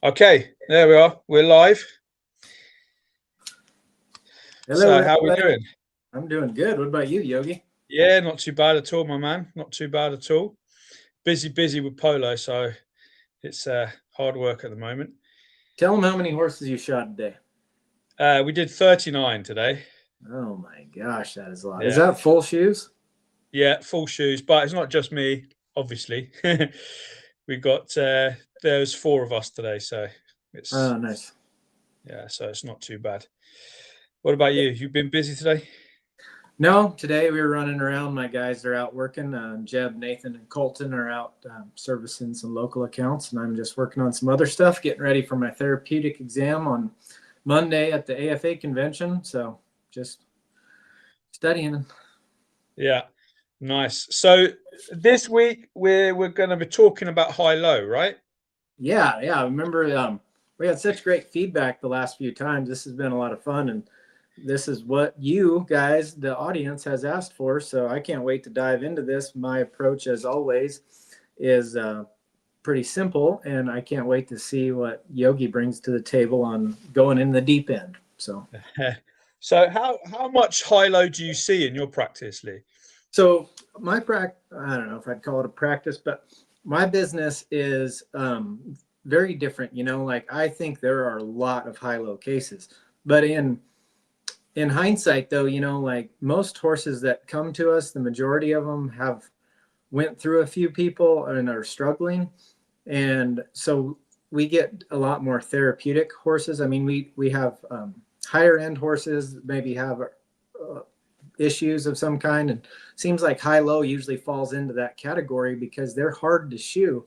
Okay, there we are. We're live. Hello, So, how are we everybody. doing? I'm doing good. What about you, Yogi? Yeah, not too bad at all, my man. Not too bad at all. Busy with polo, so it's hard work at the moment. Tell them how many horses you shot today. We did 39 today. Oh my gosh, that is a lot. Is Yeah, that full shoes? yeah, full shoes, but it's not just me, obviously. We got there's four of us today, so it's Oh, nice. yeah, so it's not too bad. What about you? You've been busy today? No, today we were running around. My guys are out working. Jeb, Nathan, and Colton are out servicing some local accounts, and I'm just working on some other stuff, getting ready for my therapeutic exam on Monday at the AFA convention. So just studying. Yeah, nice. So this week we're going to be talking about high-low, right? Yeah. I remember we had such great feedback the last few times. This has been a lot of fun, and this is what you guys, the audience, has asked for. So I can't wait to dive into this. My approach, as always, is pretty simple, and I can't wait to see what Yogi brings to the table on going in the deep end. So, So how much high-low do you see in your practice, Lee? so my I don't know if I'd call it a practice, but my business is very different. Like I think there are a lot of high-low cases, but in hindsight though, like most horses that come to us, the majority of them have went through a few people and are struggling, and so we get a lot more therapeutic horses. I mean, we have higher end horses maybe have issues of some kind, and seems like high low usually falls into that category because they're hard to shoe.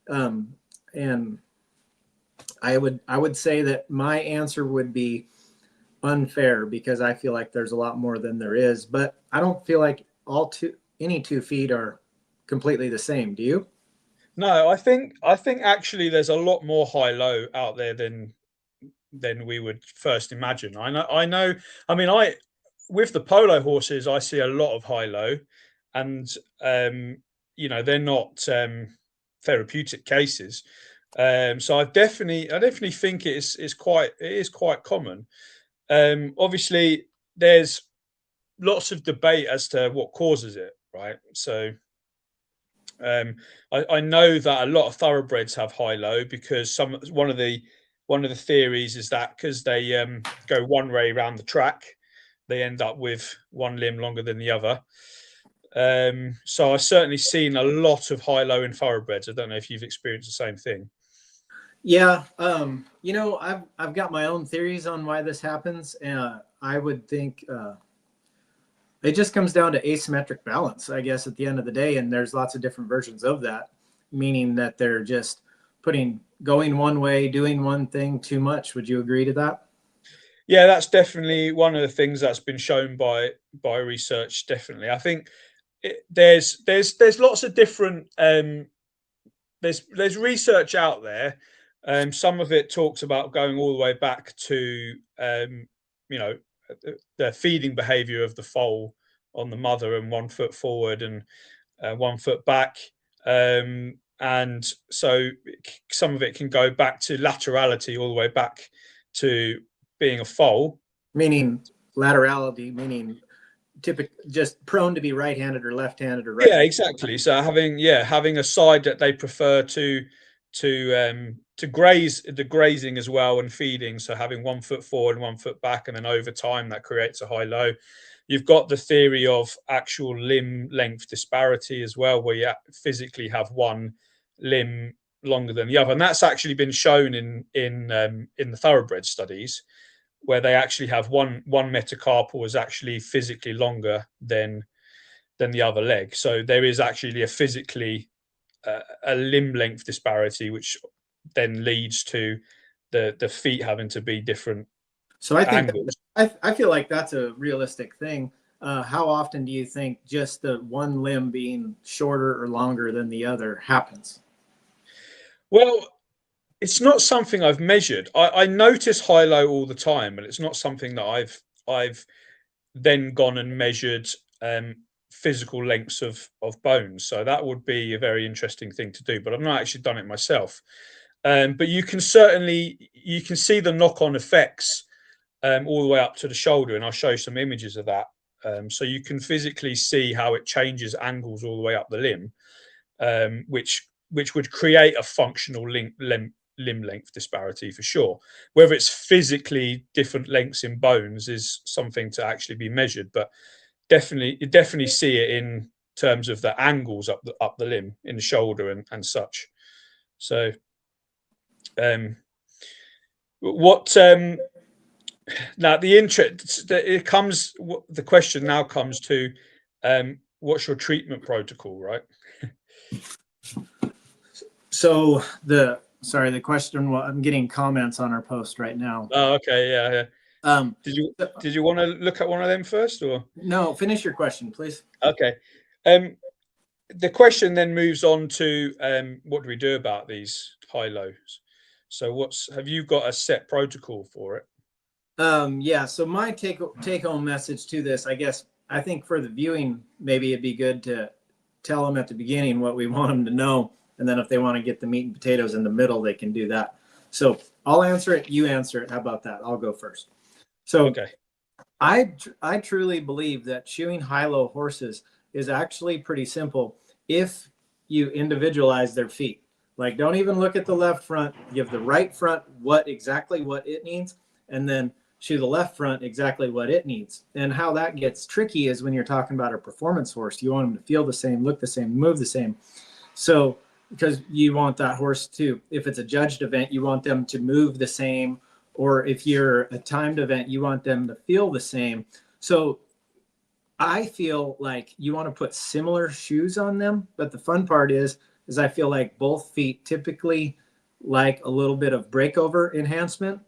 And I would say that my answer would be unfair because I feel like there's a lot more than there is, but I don't feel like any 2 feet are completely the same. Do you? No, I think actually there's a lot more high-low out there than we would first imagine. I know. I mean, I with the polo horses, I see a lot of high-low, and um, they're not therapeutic cases. So I definitely think it is quite common. Obviously, there's lots of debate as to what causes it, right? So um, I know that a lot of thoroughbreds have high-low because one of the theories is that because they go one way around the track, they end up with one limb longer than the other. So I've certainly seen a lot of high-low in thoroughbreds. I don't know if you've experienced the same thing. Yeah, I've got my own theories on why this happens. I would think it just comes down to asymmetric balance, I guess, at the end of the day. And there's lots of different versions of that, meaning that they're just going one way, doing one thing too much. Would you agree to that? Yeah, that's definitely one of the things that's been shown by research. Definitely, I think there's lots of different there's research out there. Some of it talks about going all the way back to you know the feeding behavior of the foal on the mother, and 1 foot forward and 1 foot back. And so some of it can go back to laterality, all the way back to being a foal. Meaning laterality, meaning just prone to be right-handed or left-handed or Yeah, right-handed. exactly. So having a side that they prefer to graze, the grazing as well, and feeding. So having 1 foot forward and 1 foot back, and then over time that creates a high-low. You've got the theory of actual limb length disparity as well, where you physically have one limb longer than the other, and that's actually been shown in the thoroughbred studies, where they actually have one metacarpal is actually physically longer than the other leg. So there is actually a limb length disparity, which then leads to the feet having to be different So I think angles. I feel like that's a realistic thing. How often do you think just the one limb being shorter or longer than the other happens? Well, it's not something I've measured. I notice high low all the time, but it's not something that I've then gone and measured physical lengths of bones. So that would be a very interesting thing to do, but I've not actually done it myself. But you can see the knock-on effects all the way up to the shoulder, and I'll show you some images of that. So you can physically see how it changes angles all the way up the limb, which would create a functional limb length disparity for sure. Whether it's physically different lengths in bones is something to actually be measured, but you definitely see it in terms of the angles up the limb in the shoulder and such. So what now the question now comes to what's your treatment protocol, right? So the question, well, I'm getting comments on our post right now. Oh, okay, yeah. Did you want to look at one of them first, or no? Finish your question, please. Okay. The question then moves on to what do we do about these high lows? So have you got a set protocol for it? Yeah, so my take home message to this, I think for the viewing, maybe it'd be good to tell them at the beginning what we want them to know, and then if they want to get the meat and potatoes in the middle, they can do that. So I'll answer it, you answer it. How about that? I'll go first. So Okay. I truly believe that shoeing high-low horses is actually pretty simple if you individualize their feet. Like, don't even look at the left front, give the right front exactly what it needs, and then shoe the left front exactly what it needs. And how that gets tricky is when you're talking about a performance horse. You want them to feel the same, look the same, move the same. So because you want that horse to, if it's a judged event, you want them to move the same, or if you're a timed event, you want them to feel the same. So I feel like you want to put similar shoes on them, but the fun part is I feel like both feet typically like a little bit of breakover enhancement,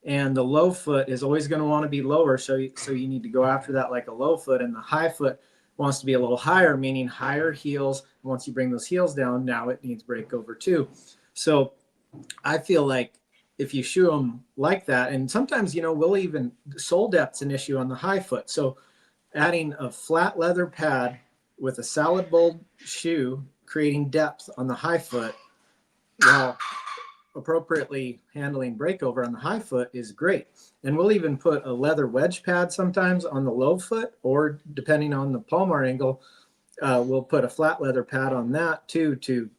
and the low foot is always going to want to be lower. So you need to go after that like a low foot, and the high foot wants to be a little higher, meaning higher heels. Once you bring those heels down, now it needs breakover too. So I feel like if you shoe them like that, and sometimes, we'll even, sole depth's an issue on the high foot. So adding a flat leather pad with a salad bowl shoe, creating depth on the high foot while appropriately handling breakover on the high foot is great. And we'll even put a leather wedge pad sometimes on the low foot, or depending on the palmar angle, we'll put a flat leather pad on that too, to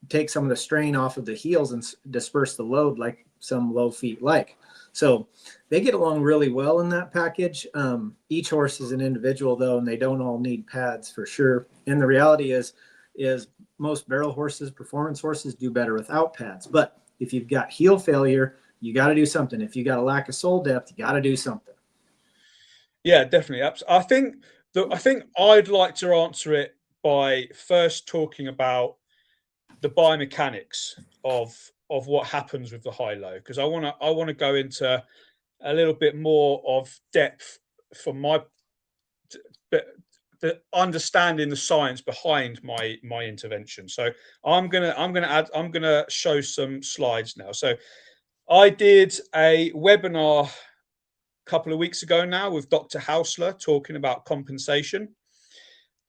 take some of the strain off of the heels and disperse the load like some low feet like. So they get along really well in that package. Each horse is an individual though, and they don't all need pads for sure. And the reality is most barrel horses, performance horses, do better without pads. But if you've got heel failure, you got to do something. If you got a lack of sole depth, you got to do something. Yeah, definitely. I think I'd like to answer it by first talking about the biomechanics of what happens with the high low, because I want to go into a little bit more of depth from my the understanding the science behind my intervention. So I'm gonna show some slides now. So I did a webinar a couple of weeks ago now with Dr. Hausler talking about compensation.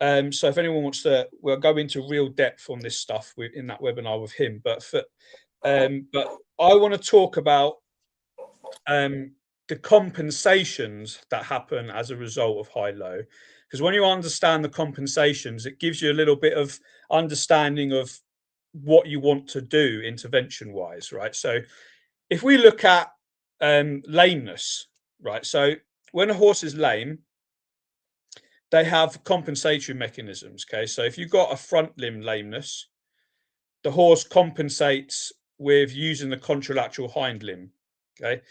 So if anyone wants to, we'll go into real depth on this stuff in that webinar with him. But I want to talk about the compensations that happen as a result of high-low, because when you understand the compensations, it gives you a little bit of understanding of what you want to do intervention-wise, right? So if we look at lameness, right? So when a horse is lame, they have compensatory mechanisms. Okay, so if you've got a front limb lameness, the horse compensates with using the contralateral hind limb. Okay,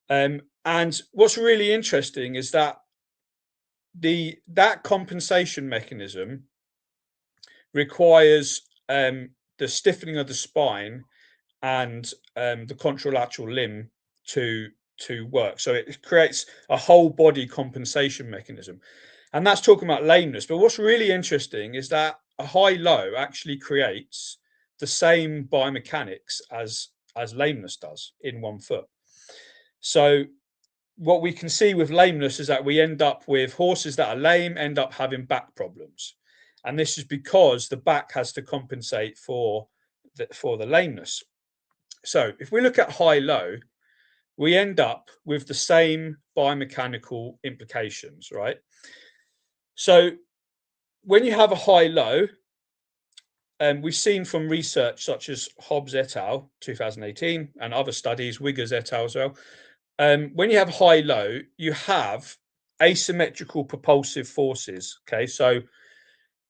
and what's really interesting is that that compensation mechanism requires the stiffening of the spine and the contralateral limb to work. So it creates a whole body compensation mechanism. And that's talking about lameness. But what's really interesting is that a high-low actually creates the same biomechanics as lameness does in one foot. So what we can see with lameness is that we end up with horses that are lame end up having back problems. And this is because the back has to compensate for the lameness. So if we look at high-low, we end up with the same biomechanical implications, right? So when you have a high-low, we've seen from research such as Hobbs et al. 2018 and other studies, Wiggers et al. As well. When you have high-low, you have asymmetrical propulsive forces. Okay, so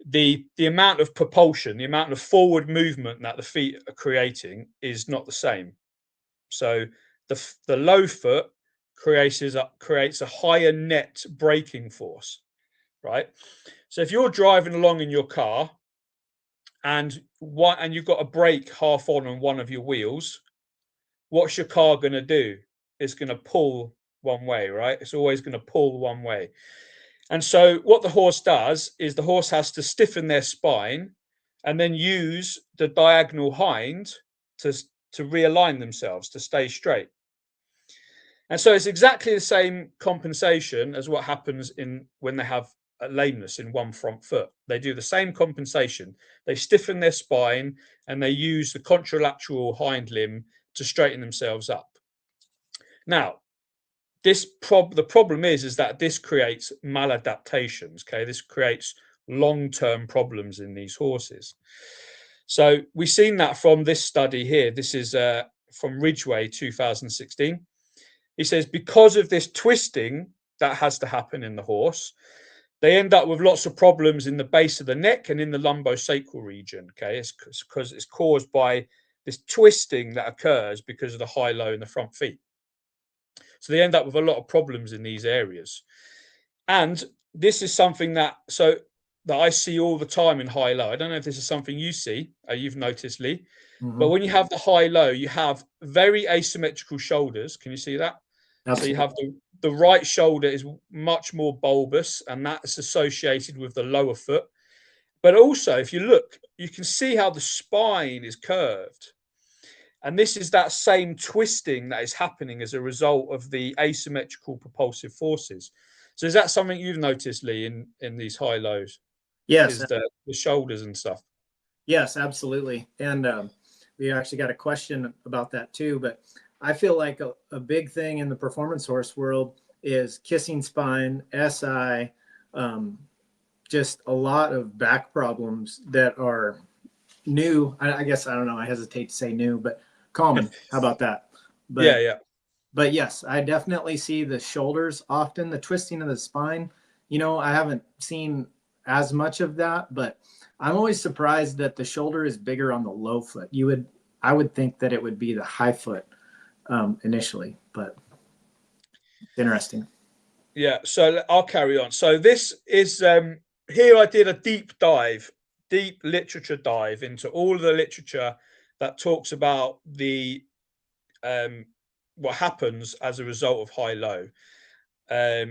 the amount of propulsion, the amount of forward movement that the feet are creating is not the same. So the low foot creates a higher net braking force, right? So if you're driving along in your car and you've got a brake half on one of your wheels, what's your car going to do? It's going to pull one way, right? It's always going to pull one way. And so what the horse does is the horse has to stiffen their spine and then use the diagonal hind to realign themselves, to stay straight. And so it's exactly the same compensation as what happens when they have a lameness in one front foot. They do the same compensation. They stiffen their spine and they use the contralateral hind limb to straighten themselves up. Now, the problem is that this creates maladaptations. Okay, this creates long-term problems in these horses. So we've seen that from this study here. This is from Ridgway 2016. He says because of this twisting that has to happen in the horse, they end up with lots of problems in the base of the neck and in the lumbosacral region. Okay, it's because it's caused by this twisting that occurs because of the high-low in the front feet. So they end up with a lot of problems in these areas. And this is something that I see all the time in high-low. I don't know if this is something you see, you've noticed, Lee. But when you have the high-low, you have very asymmetrical shoulders. Can you see that? Absolutely. So you have the right shoulder is much more bulbous, and that's associated with the lower foot. But also, if you look, you can see how the spine is curved. And this is that same twisting that is happening as a result of the asymmetrical propulsive forces. So is that something you've noticed, Lee, in these high-lows? Yes. Is the shoulders and stuff? Yes, absolutely. And we actually got a question about that too. But I feel like a big thing in the performance horse world is kissing spine, SI, just a lot of back problems that are new. I guess, I don't know, I hesitate to say new, but common. How about that? But, yeah. But yes, I definitely see the shoulders often, the twisting of the spine. You know, I haven't seen as much of that, but I'm always surprised that the shoulder is bigger on the low foot. I would think that it would be the high foot initially, but interesting. Yeah, so I'll carry on. So this is here I did a deep literature dive into all of the literature that talks about the what happens as a result of high-low.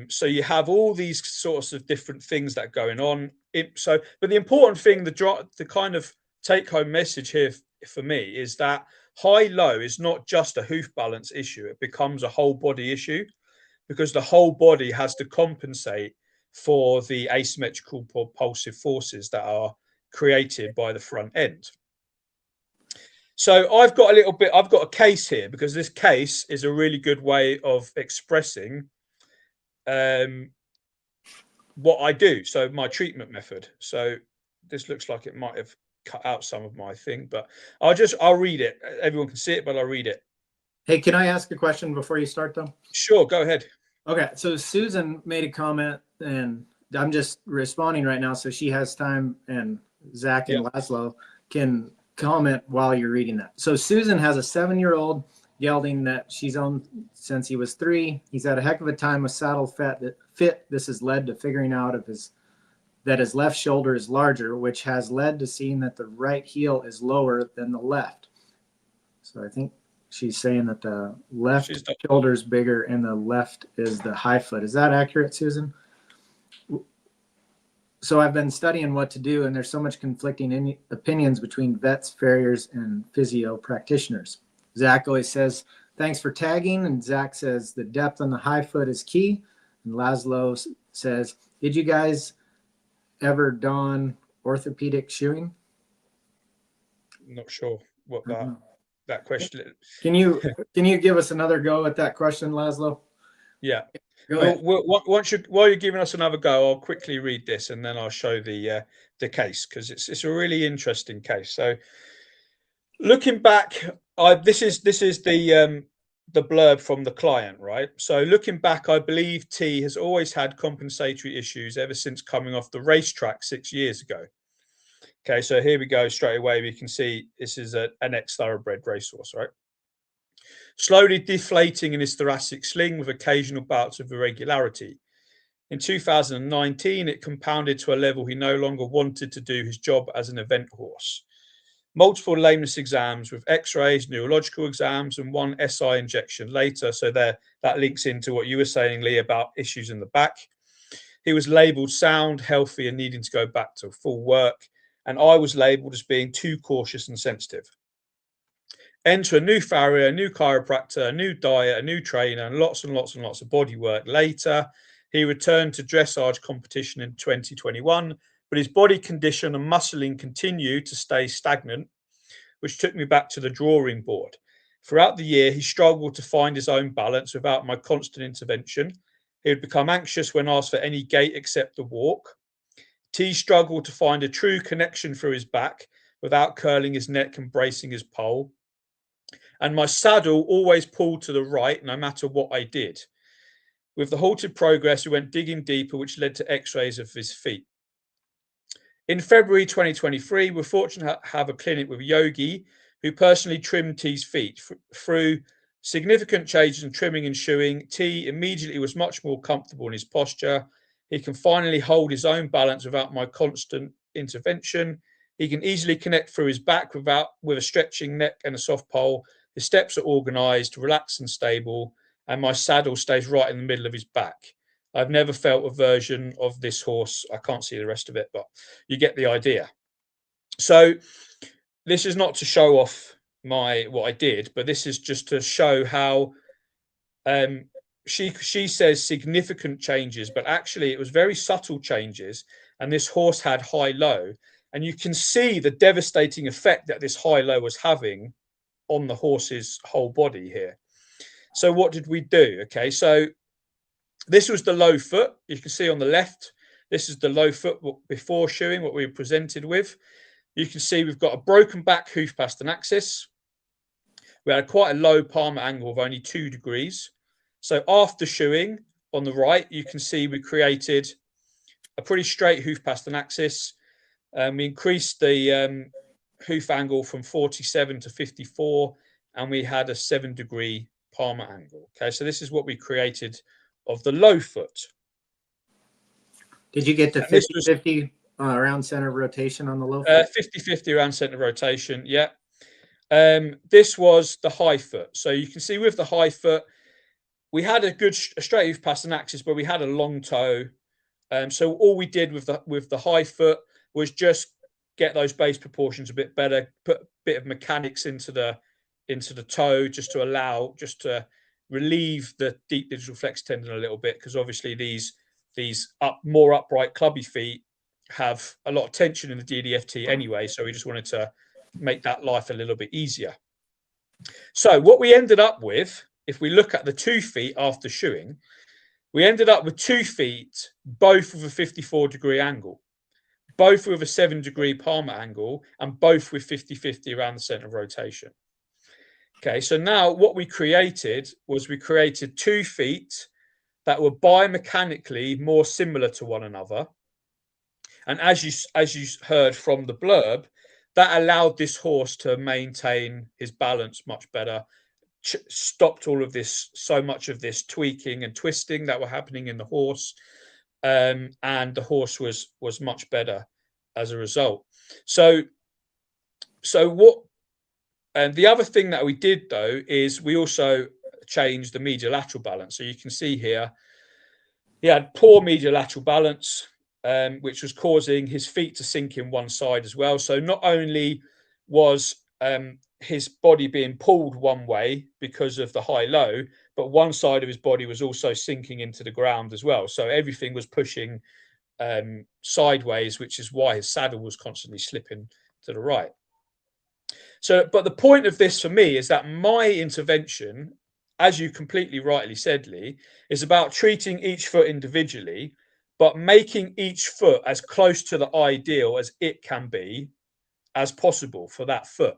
So you have all these sorts of different things that are going on. But the important thing, the kind of take-home message here for me is that high-low is not just a hoof balance issue. It becomes a whole body issue because the whole body has to compensate for the asymmetrical propulsive forces that are created by the front end. So I've got a case here because this case is a really good way of expressing what I do. So my treatment method. So this looks like it might have cut out some of my thing, but I'll read it. Everyone can see it, but I'll read it. Hey, can I ask a question before you start though? Sure, go ahead. Okay, so Susan made a comment and I'm just responding right now so she has time and Zach and Laszlo can comment while you're reading that. So Susan has a 7-year-old gelding that she's owned since he was 3. He's had a heck of a time with saddle fit. This has led to figuring out that his left shoulder is larger, which has led to seeing that the right heel is lower than the left. So I think she's saying that the left shoulder is bigger and the left is the high foot. Is that accurate, Susan? So I've been studying what to do, and there's so much conflicting opinions between vets, farriers, and physio practitioners. Zach always says, thanks for tagging. And Zach says the depth on the high foot is key. And Laszlo says, did you guys ever don orthopedic shoeing? Not sure what that. that question. Can you give us another go at that question, Laszlo? Yeah. Go ahead. While you're giving us another go, I'll quickly read this and then I'll show the case, because it's a really interesting case. So looking back, this is the blurb from the client, right? So looking back, I believe T has always had compensatory issues ever since coming off the racetrack 6 years ago. Okay, so here we go straight away. We can see this is an ex-thoroughbred racehorse, right? Slowly deflating in his thoracic sling with occasional bouts of irregularity. In 2019, it compounded to a level he no longer wanted to do his job as an event horse. Multiple lameness exams with x-rays, neurological exams, and one SI injection later. So that links into what you were saying, Lee, about issues in the back. He was labelled sound, healthy, and needing to go back to full work. And I was labelled as being too cautious and sensitive. Enter a new farrier, a new chiropractor, a new diet, a new trainer, and lots of body work later. He returned to dressage competition in 2021, but his body condition and muscling continued to stay stagnant, which took me back to the drawing board. Throughout the year, he struggled to find his own balance without my constant intervention. He would become anxious when asked for any gait except the walk. T struggled to find a true connection through his back without curling his neck and bracing his pole. And my saddle always pulled to the right no matter what I did. With the halted progress, we went digging deeper, which led to x-rays of his feet. In February 2023, we're fortunate to have a clinic with Yogi, who personally trimmed T's feet. Through significant changes in trimming and shoeing, T immediately was much more comfortable in his posture. He can finally hold his own balance without my constant intervention. He can easily connect through his back with a stretching neck and a soft pole. His steps are organized, relaxed and stable, and my saddle stays right in the middle of his back. I've never felt a version of this horse. I can't see the rest of it, but you get the idea. So this is not to show off what I did, but this is just to show how she says significant changes, but actually it was very subtle changes, and this horse had high-low, and you can see the devastating effect that this high-low was having on the horse's whole body here. So what did we do? Okay, so this was the low foot. You can see on the left, this is the low foot before shoeing, what we were presented with. You can see we've got a broken back hoof pastanaxis. We had quite a low palmar angle of only 2 degrees. So after shoeing on the right, you can see we created a pretty straight hoof pastanaxis. We increased the hoof angle from 47 to 54, and we had a 7-degree palmar angle. Okay, so this is what we created of the low foot. Did you get to 50-50 around center of rotation on the low foot? 50-50 around center of rotation, yeah. This was the high foot. So you can see with the high foot, we had a straight hoof pastanaxis, but we had a long toe. So all we did with the high foot was just get those base proportions a bit better, put a bit of mechanics into the toe, just to relieve the deep digital flex tendon a little bit, because obviously these more upright clubby feet have a lot of tension in the DDFT anyway, so we just wanted to make that life a little bit easier. So what we ended up with, if we look at the 2 feet after shoeing, we ended up with 2 feet, both with a 54-degree angle, both with a 7-degree palmar angle, and both with 50-50 around the center of rotation. Okay, so now what we created was 2 feet that were biomechanically more similar to one another. And as you heard from the blurb, that allowed this horse to maintain his balance much better, stopped so much of this tweaking and twisting that were happening in the horse, and the horse was much better as a result. So what? And the other thing that we did, though, is we also changed the medial lateral balance. So you can see here, he had poor medial lateral balance, which was causing his feet to sink in one side as well. So not only was his body being pulled one way because of the high-low, but one side of his body was also sinking into the ground as well. So everything was pushing sideways, which is why his saddle was constantly slipping to the right. So, but the point of this for me is that my intervention, as you completely rightly said, Lee, is about treating each foot individually, but making each foot as close to the ideal as it can be as possible for that foot.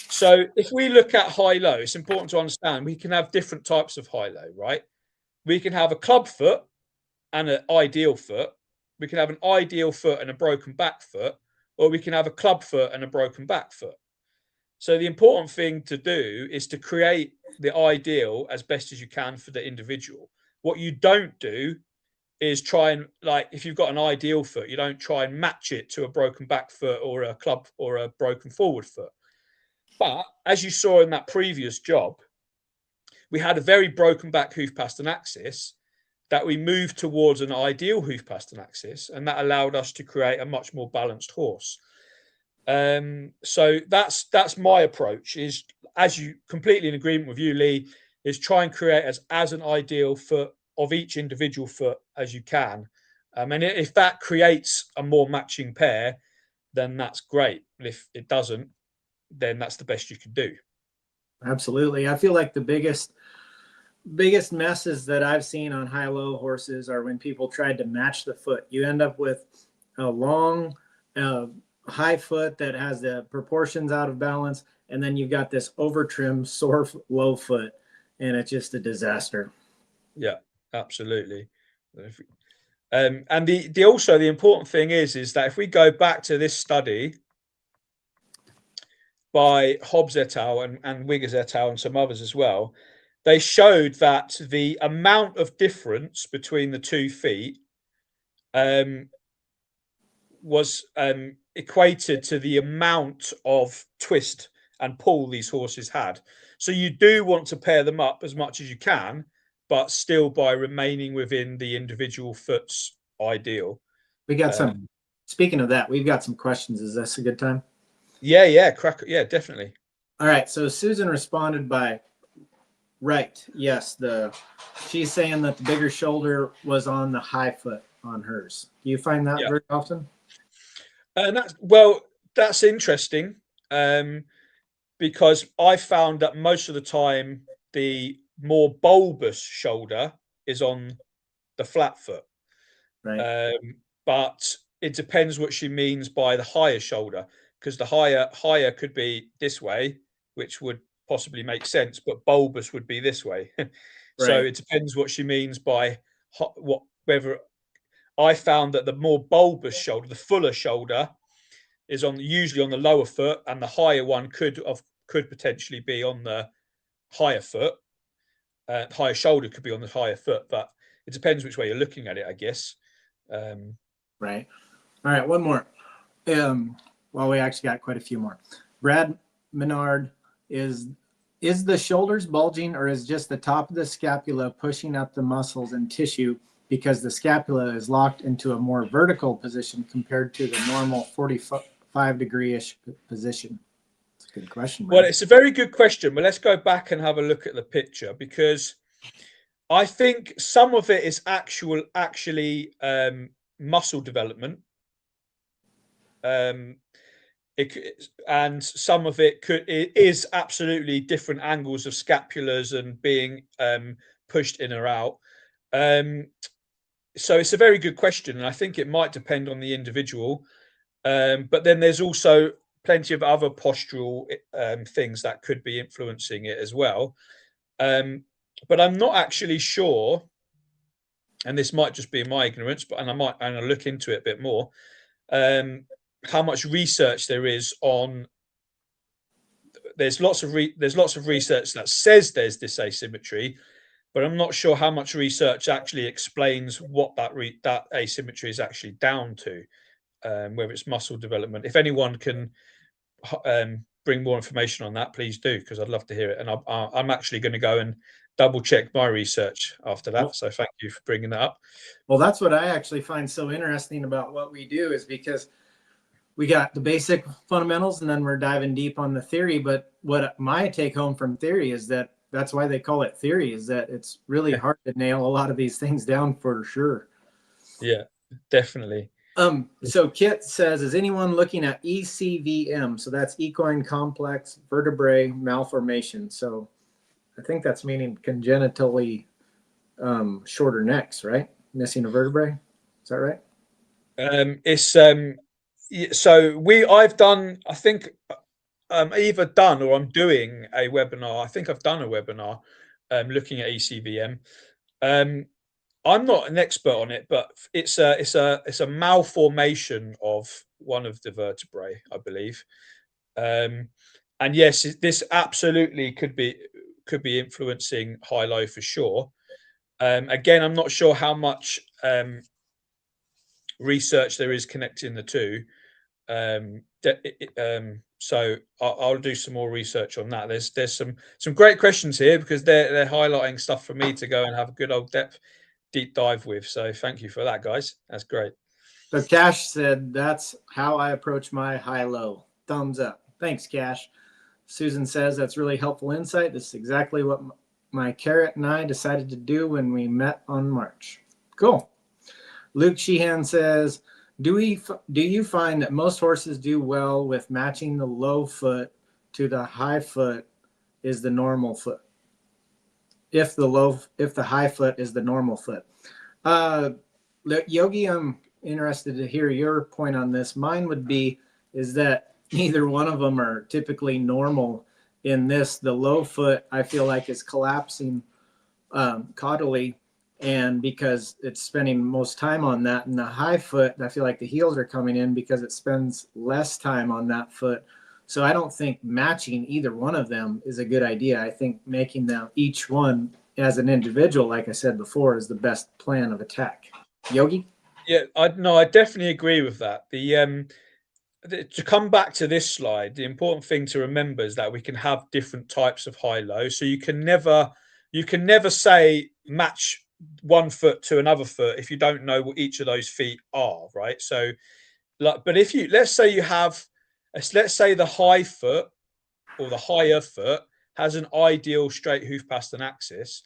So if we look at high-low, it's important to understand we can have different types of high-low, right? We can have a club foot and an ideal foot. We can have an ideal foot and a broken back foot, or we can have a club foot and a broken back foot. So the important thing to do is to create the ideal as best as you can for the individual. What you don't do is try and, like, if you've got an ideal foot, you don't try and match it to a broken back foot or a club or a broken forward foot. But as you saw in that previous job, we had a very broken back hoof past an axis that we moved towards an ideal hoof past an axis, and that allowed us to create a much more balanced horse. So that's my approach, is, as you completely in agreement with you, Lee, is try and create as an ideal foot of each individual foot as you can. And if that creates a more matching pair, then that's great. But if it doesn't, then that's the best you can do. Absolutely. I feel like the biggest messes that I've seen on high-low horses are when people tried to match the foot. You end up with a long, high foot that has the proportions out of balance, and then you've got this over-trimmed, sore low foot, and it's just a disaster. Yeah, absolutely. And the also the important thing is that if we go back to this study by Hobbs et al. And Wiggers et al. And some others as well, they showed that the amount of difference between the 2 feet was equated to the amount of twist and pull these horses had. So you do want to pair them up as much as you can, but still by remaining within the individual foot's ideal. We got some, speaking of that, we've got some questions. Is this a good time? Yeah, crack. Yeah, definitely. All right. So Susan responded by, right. Yes. She's saying that the bigger shoulder was on the high foot on hers. Do you find that very often? And that's interesting. Because I found that most of the time the more bulbous shoulder is on the flat foot. Right. But it depends what she means by the higher shoulder, because the higher could be this way, which would possibly make sense, but bulbous would be this way. So Right. it depends what she means by whether. I found that the more bulbous shoulder, the fuller shoulder, is usually on the lower foot, and the higher one could potentially be on the higher foot. Higher shoulder could be on the higher foot, but it depends which way you're looking at it, I guess. Right. All right, one more. Well, we actually got quite a few more. Brad Menard, is the shoulders bulging, or is just the top of the scapula pushing up the muscles and tissue because the scapula is locked into a more vertical position compared to the normal 45-degree-ish position? It's a good question, Brad. Well, it's a very good question, but let's go back and have a look at the picture, because I think some of it is actually muscle development. And some of it is absolutely different angles of scapulas and being pushed in or out. So it's a very good question, and I think it might depend on the individual. But then there's also plenty of other postural things that could be influencing it as well. But I'm not actually sure, and this might just be my ignorance, but I'll look into it a bit more. How much research there is on. There's lots of research that says there's this asymmetry, but I'm not sure how much research actually explains what that asymmetry is actually down to, whether it's muscle development. If anyone can bring more information on that, please do, because I'd love to hear it. And I'm actually going to go and double check my research after that. So thank you for bringing that up. Well, that's what I actually find so interesting about what we do, is because we got the basic fundamentals and then we're diving deep on the theory. But what my take home from theory is that's why they call it theory, is that it's really hard to nail a lot of these things down for sure. Yeah, definitely. So Kit says, is anyone looking at ECVM? So that's equine complex vertebrae malformation. So I think that's meaning congenitally shorter necks, right? Missing a vertebrae. Is that right? It's so I've done, I think, either done or I'm doing a webinar. I think I've done a webinar looking at ECVM. I'm not an expert on it, but it's a malformation of one of the vertebrae, I believe. And yes, this absolutely could be influencing high-low for sure. Again, I'm not sure how much research there is connecting the two. So I'll do some more research on that. There's some great questions here because they're highlighting stuff for me to go and have a good old deep dive with. So thank you for that, guys. That's great. So Cash said, that's how I approach my high-low. Thumbs up. Thanks, Cash. Susan says, that's really helpful insight. This is exactly what my carrot and I decided to do when we met on March. Cool. Luke Sheehan says, do you find that most horses do well with matching the low foot to the high foot is the normal foot? If the high foot is the normal foot. Yogi, I'm interested to hear your point on this. Mine would be is that neither one of them are typically normal in this. The low foot, I feel like, is collapsing caudally, and because it's spending most time on that. And the high foot, I feel like the heels are coming in because it spends less time on that foot. So I don't think matching either one of them is a good idea. I think making them each one as an individual, like I said before, is the best plan of attack. Yogi? Yeah, I definitely agree with that. To come back to this slide, the important thing to remember is that we can have different types of high-low. So you can never say match one foot to another foot if you don't know what each of those feet are, right? So, but if let's say the high foot or the higher foot has an ideal straight hoof past an axis,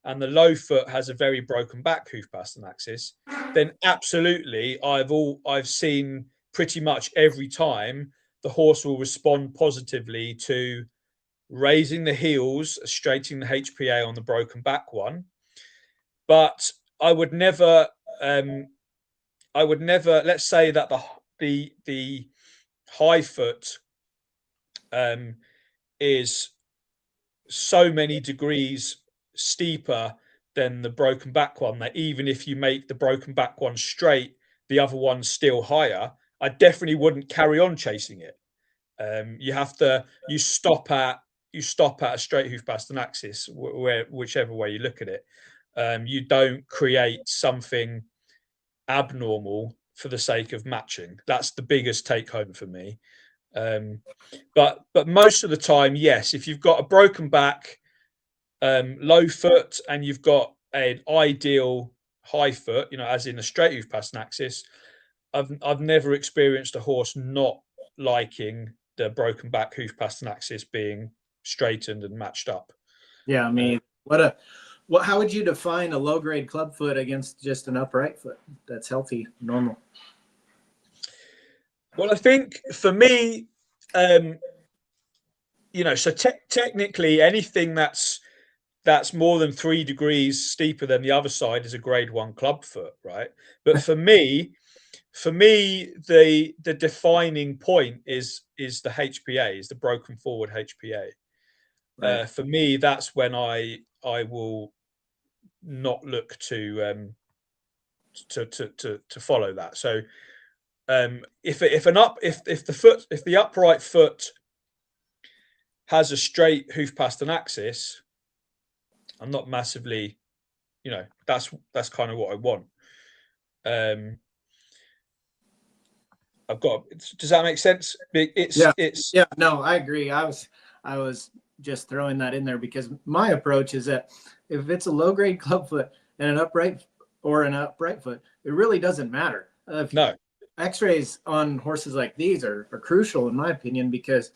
and the low foot has a very broken back hoof past an axis, then absolutely, I've seen pretty much every time the horse will respond positively to raising the heels, straightening the HPA on the broken back one. But I would never, let's say that the high foot is so many degrees steeper than the broken back one that even if you make the broken back one straight, the other one's still higher. I definitely wouldn't carry on chasing it. You stop at a straight hoof past an axis, whichever way you look at it. You don't create something abnormal for the sake of matching. That's the biggest take home for me. But most of the time, yes, if you've got a broken back, low foot, and you've got an ideal high foot, as in a straight hoof past an axis, I've never experienced a horse not liking the broken back hoof past an axis being straightened and matched up. Yeah, I mean, how would you define a low grade club foot against just an upright foot that's healthy, normal? Well, I think for me, so technically anything that's more than 3 degrees steeper than the other side is a grade 1 club foot, right? But for me, the defining point is the HPA, is the broken forward HPA. Right. For me, that's when I will not look to follow that. So if the upright foot has a straight hoof past an axis, I'm not massively, that's kind of what I want. Does that make sense? No, I agree. I was just throwing that in there because my approach is that if it's a low grade club foot and an upright foot, it really doesn't matter. No. X-rays on horses like these are crucial in my opinion, because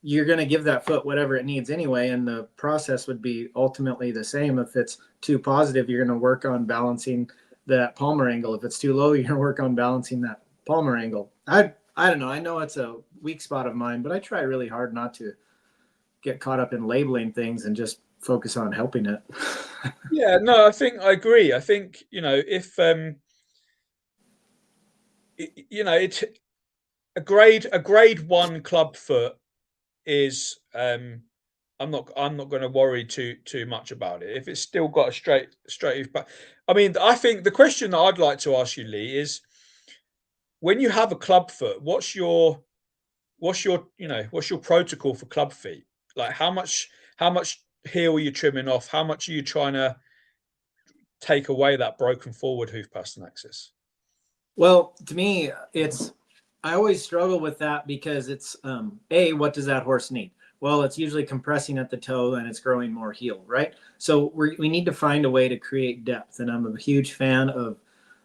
you're going to give that foot whatever it needs anyway, and the process would be ultimately the same. If it's too positive, you're going to work on balancing that palmar angle. If it's too low, you're going to work on balancing that palmar angle. I don't know. I know it's a weak spot of mine, but I try really hard not to get caught up in labeling things and just focus on helping it. Yeah, no, I think I agree. I think, if it's a grade one club foot is I'm not going to worry too much about it if it's still got a straight. But I mean, I think the question that I'd like to ask you, Lee, is when you have a club foot, what's your protocol for club feet? Like how much heel are you trimming off? How much are you trying to take away that broken forward hoof pass and axis? Well, to me, I always struggle with that because it's what does that horse need? Well, it's usually compressing at the toe and it's growing more heel, right? So we need to find a way to create depth. And I'm a huge fan of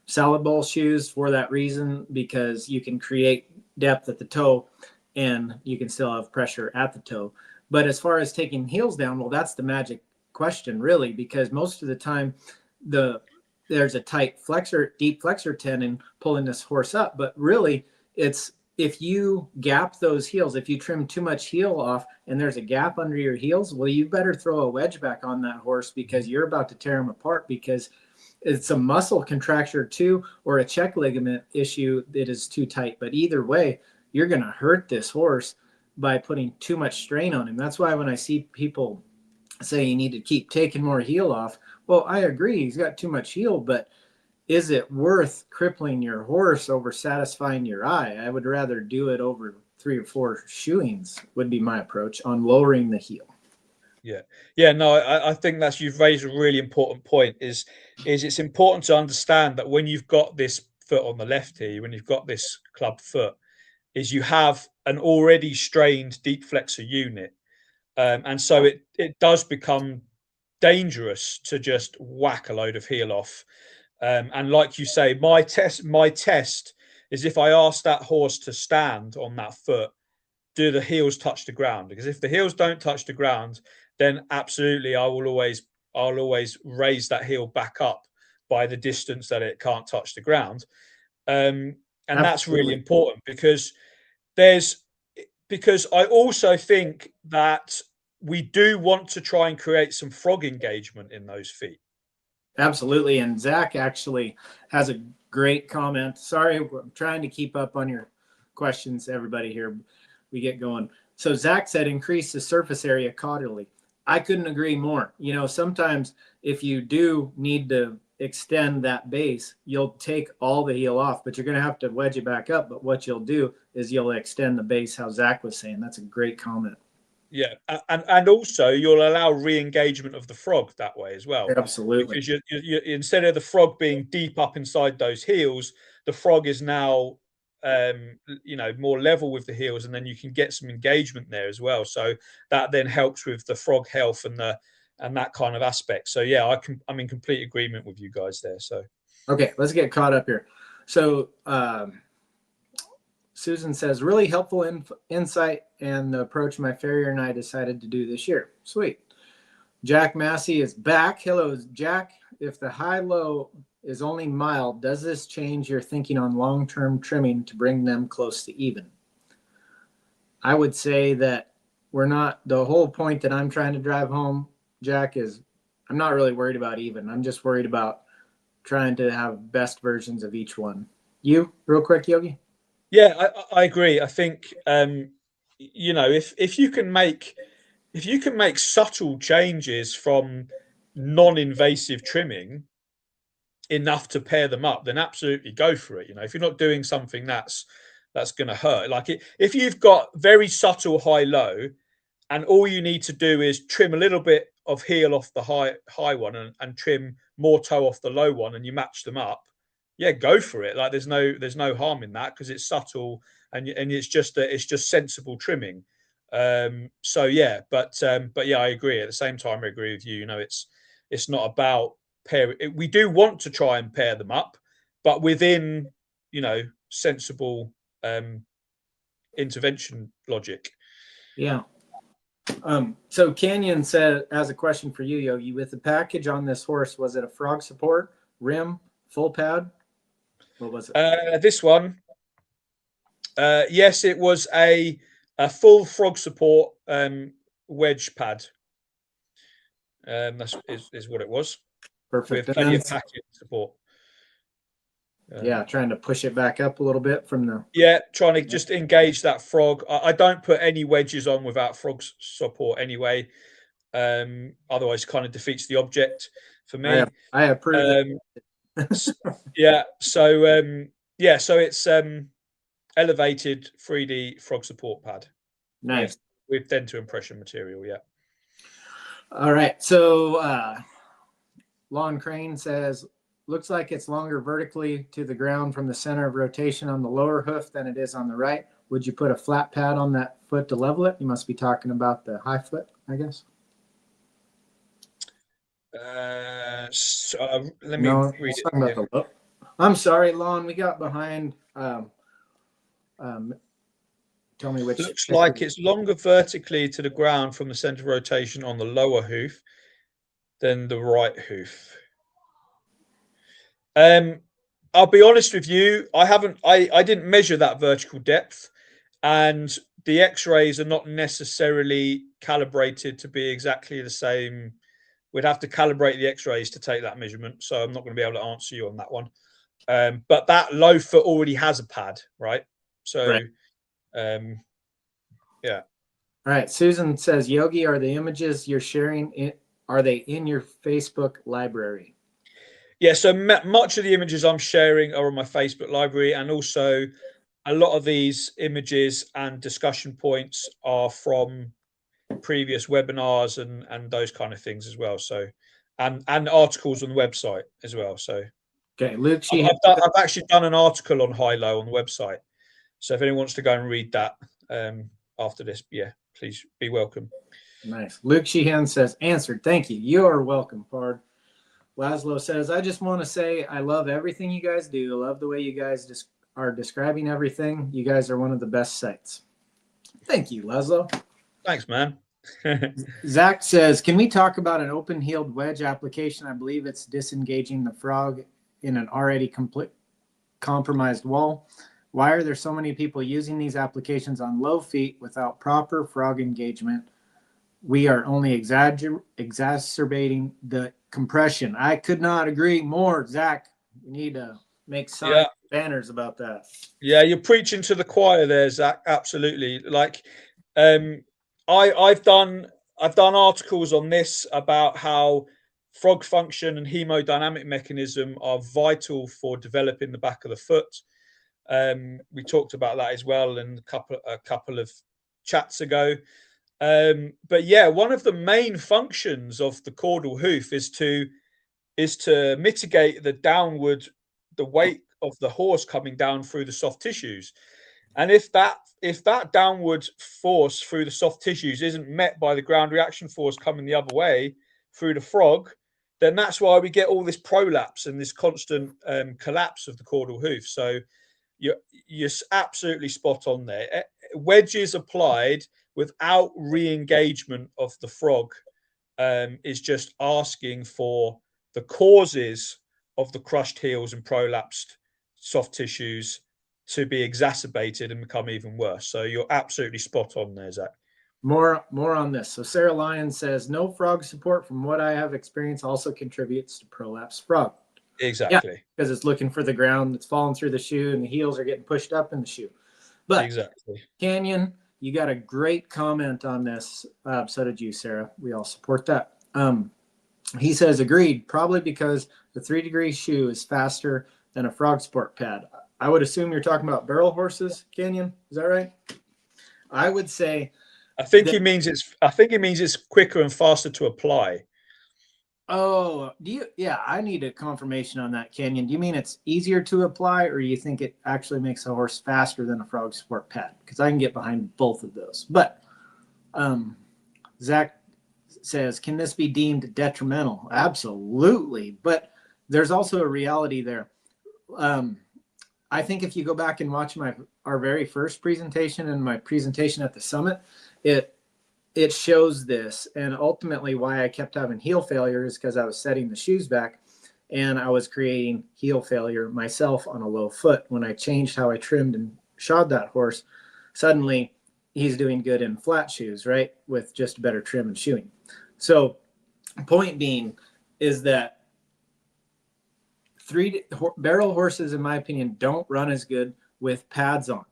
salad bowl shoes for that reason, because you can create depth at the toe and you can still have pressure at the toe. But as far as taking heels down, well, that's the magic question, really, because most of the time there's a tight deep flexor tendon pulling this horse up. But really, it's if you gap those heels, if you trim too much heel off and there's a gap under your heels, well, you better throw a wedge back on that horse because you're about to tear him apart, because it's a muscle contracture too, or a check ligament issue that is too tight. But either way, you're going to hurt this horse by putting too much strain on him. That's why when I see people say you need to keep taking more heel off, well, I agree. He's got too much heel, but is it worth crippling your horse over satisfying your eye? I would rather do it over 3 or 4 shoeings would be my approach on lowering the heel. Yeah, yeah, no, I think you've raised a really important point. Is it's important to understand that when you've got this foot on the left here, when you've got this club foot, is you have an already strained deep flexor unit, and so it does become dangerous to just whack a load of heel off. And like you say, my test is if I ask that horse to stand on that foot, do the heels touch the ground? Because if the heels don't touch the ground, then absolutely I'll always raise that heel back up by the distance that it can't touch the ground. And that's really Absolutely. important because I also think that we do want to try and create some frog engagement in those feet. Absolutely. And Zach actually has a great comment. Sorry, I'm trying to keep up on your questions, everybody here. We get going. So Zach said increase the surface area caudally. I couldn't agree more. Sometimes if you do need to extend that base, you'll take all the heel off, but you're going to have to wedge it back up. But what you'll do is you'll extend the base, how Zach was saying. That's a great comment. Yeah, and also you'll allow re-engagement of the frog that way as well, Absolutely. because you instead of the frog being deep up inside those heels, the frog is now more level with the heels, and then you can get some engagement there as well. So that then helps with the frog health and that kind of aspect. So yeah, I'm in complete agreement with you guys there. So okay, let's get caught up here. So Susan says, really helpful insight and the approach my farrier and I decided to do this year. Sweet. Jack Massey is back. Hello, Jack. If the high-low is only mild, does this change your thinking on long-term trimming to bring them close to even? I would say that the whole point that I'm trying to drive home, Jack, is I'm not really worried about even. I'm just worried about trying to have best versions of each one. You, real quick, Yogi? yeah, I agree. I think if you can make subtle changes from non-invasive trimming enough to pair them up, then absolutely go for it. If you're not doing something that's going to hurt, like if you've got very subtle high-low, and all you need to do is trim a little bit of heel off the high one and trim more toe off the low one, and you match them up, yeah, go for it. Like there's no harm in that because it's subtle and it's just sensible trimming. So yeah, but yeah, I agree. At the same time, I agree with you. It's not about pair. We do want to try and pair them up, but within sensible intervention logic. Yeah. So Canyon said, as a question for you, Yogi, with the package on this horse, was it a frog support, rim, full pad? What was it? This one, yes, it was a full frog support wedge pad. That's is what it was, Perfect. with And plenty then, of packing support. yeah, trying to push it back up a little bit from the. Yeah, trying to just engage that frog. I don't put any wedges on without frog support anyway. Otherwise, kind of defeats the object for me. I approve Um, it. yeah, so so it's elevated 3D frog support pad Nice. with dent to impression material. Yeah. All right. So Lawn Crane says, looks like it's longer vertically to the ground from the center of rotation on the lower hoof than it is on the right. Would you put a flat pad on that foot to level it? You must be talking about the high foot, I guess. Let me read it again. I'm sorry, Lon. We got behind. Tell me which. Looks like it's longer vertically to the ground from the center of rotation on the lower hoof than the right hoof. I'll be honest with you. I didn't measure that vertical depth, and the X-rays are not necessarily calibrated to be exactly the same. We'd have to calibrate the X-rays to take that measurement, so I'm not going to be able to answer you on that one. But that low foot already has a pad, right? So, right. Yeah. All right. Susan says, Yogi, are the images you're sharing, are they in your Facebook library? Yeah, so much of the images I'm sharing are on my Facebook library, and also a lot of these images and discussion points are from previous webinars and those kind of things as well. So, and articles on the website as well. So, okay, Luke, I've actually done an article on high-low on the website. So if anyone wants to go and read that after this, yeah, please be welcome. Nice. Luke Sheehan says, answered. Thank you. You're welcome, Pard. Laszlo says, I just want to say I love everything you guys do. I love the way you guys are describing everything. You guys are one of the best sites. Thank you, Laszlo. Thanks, man. Zach says, can we talk about an open-heeled wedge application? I believe it's disengaging the frog in an already compromised wall. Why are there so many people using these applications on low feet without proper frog engagement? We are only exacerbating the compression. I could not agree more, Zach. We need to make signs, banners about that. Yeah, you're preaching to the choir there, Zach. Absolutely. Like, I've done articles on this about how frog function and hemodynamic mechanism are vital for developing the back of the foot. We talked about that as well in a couple of chats ago. But yeah, one of the main functions of the caudal hoof is to mitigate the weight of the horse coming down through the soft tissues. And if that downward force through the soft tissues isn't met by the ground reaction force coming the other way through the frog, then that's why we get all this prolapse and this constant collapse of the caudal hoof. So you're absolutely spot on there. Wedges applied without re-engagement of the frog is just asking for the causes of the crushed heels and prolapsed soft tissues to be exacerbated and become even worse. So you're absolutely spot on there, Zach. More on this. So Sarah Lyon says, no frog support from what I have experienced also contributes to prolapsed frog. Exactly. Yeah, because it's looking for the ground that's falling through the shoe and the heels are getting pushed up in the shoe. But exactly. Canyon, you got a great comment on this. So did you, Sarah. We all support that. He says, agreed, probably because the 3-degree shoe is faster than a frog sport pad. I would assume you're talking about barrel horses, Canyon. Is that right? I would say. I think it means it's quicker and faster to apply. Oh, I need a confirmation on that, Canyon. Do you mean it's easier to apply, or do you think it actually makes a horse faster than a frog sport pad? Because I can get behind both of those. But Zach says, can this be deemed detrimental? Absolutely. But there's also a reality there. I think if you go back and watch our very first presentation and my presentation at the summit, it shows this. And ultimately why I kept having heel failure is because I was setting the shoes back. and I was creating heel failure myself on a low foot. When I changed how I trimmed and shod that horse, suddenly he's doing good in flat shoes, right? With just better trim and shoeing. So point being is that barrel horses, in my opinion, don't run as good with pads on.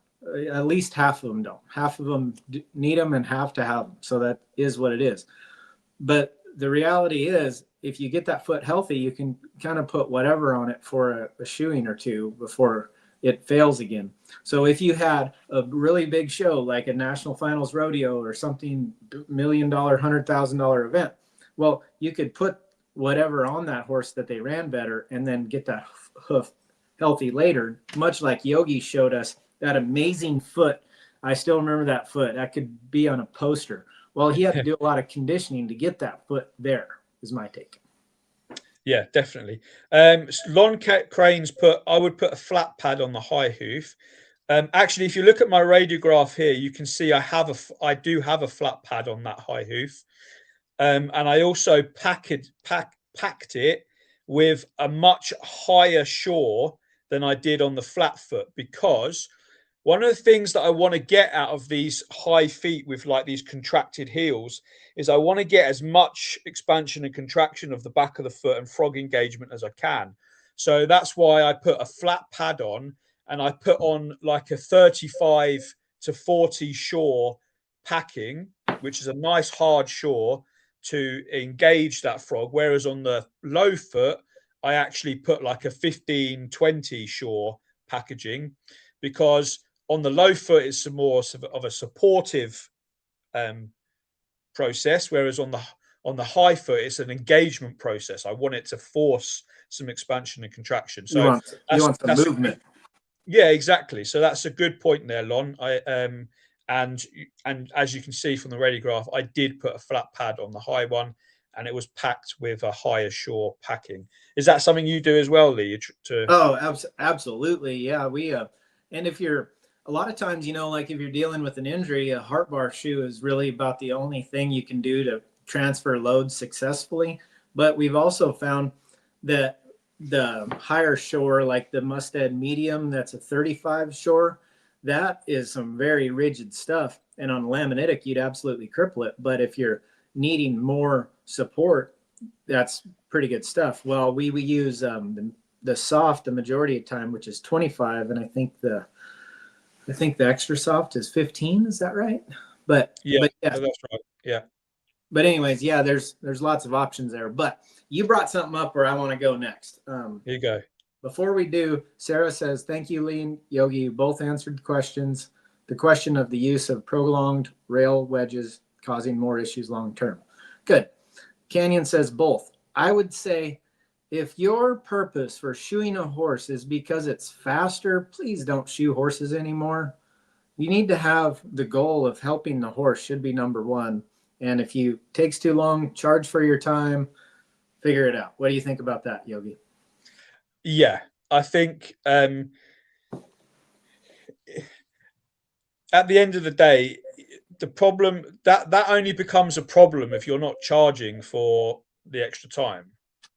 At least half of them don't. Half of them need them and have to have them. So that is what it is. But the reality is, if you get that foot healthy, you can kind of put whatever on it for a shoeing or two before it fails again. So if you had a really big show like a national finals rodeo or something, $1 million, $100,000 event, well, you could put whatever on that horse that they ran better and then get that hoof healthy later, much like Yogi showed us that amazing foot. I still remember that foot. That could be on a poster. Well, he had to do a lot of conditioning to get that foot there, is my take. Yeah, definitely. Lon Cranes I would put a flat pad on the high hoof. Actually, if you look at my radiograph here, you can see I do have a flat pad on that high hoof. And I also packed it with a much higher shore than I did on the flat foot, because one of the things that I want to get out of these high feet with like these contracted heels is I want to get as much expansion and contraction of the back of the foot and frog engagement as I can. So that's why I put a flat pad on, and I put on like a 35 to 40 shore packing, which is a nice hard shore to engage that frog. Whereas on the low foot, I actually put like a 15-20 shore packaging, because on the low foot it's some more of a supportive process, whereas on the high foot it's an engagement process. I want it to force some expansion and contraction. So you want some movement. Yeah, exactly. So that's a good point there, Lon. And as you can see from the radiograph, I did put a flat pad on the high one, and it was packed with a higher shore packing. Is that something you do as well, Lee? Absolutely. Yeah, and if you're a lot of times, like if you're dealing with an injury, a heart bar shoe is really about the only thing you can do to transfer loads successfully. But we've also found that the higher shore, like the Mustad medium, that's a 35 shore, that is some very rigid stuff. And on laminitic, you'd absolutely cripple it. But if you're needing more support, that's pretty good stuff. Well, we use the soft the majority of the time, which is 25, and I think the extra soft is 15. Is that right? But yeah, that's right. Yeah. But anyways, yeah, there's lots of options there. But you brought something up where I want to go next. Here you go. Before we do, Sarah says, thank you, Lee and Yogi. You both answered questions. The question of the use of prolonged rail wedges causing more issues long term. Good. Canyon says both. I would say if your purpose for shoeing a horse is because it's faster, please don't shoe horses anymore. You need to have the goal of helping the horse should be number one. And if you takes too long, charge for your time, figure it out. What do you think about that, Yogi? Yeah, I think at the end of the day, the problem that only becomes a problem if you're not charging for the extra time,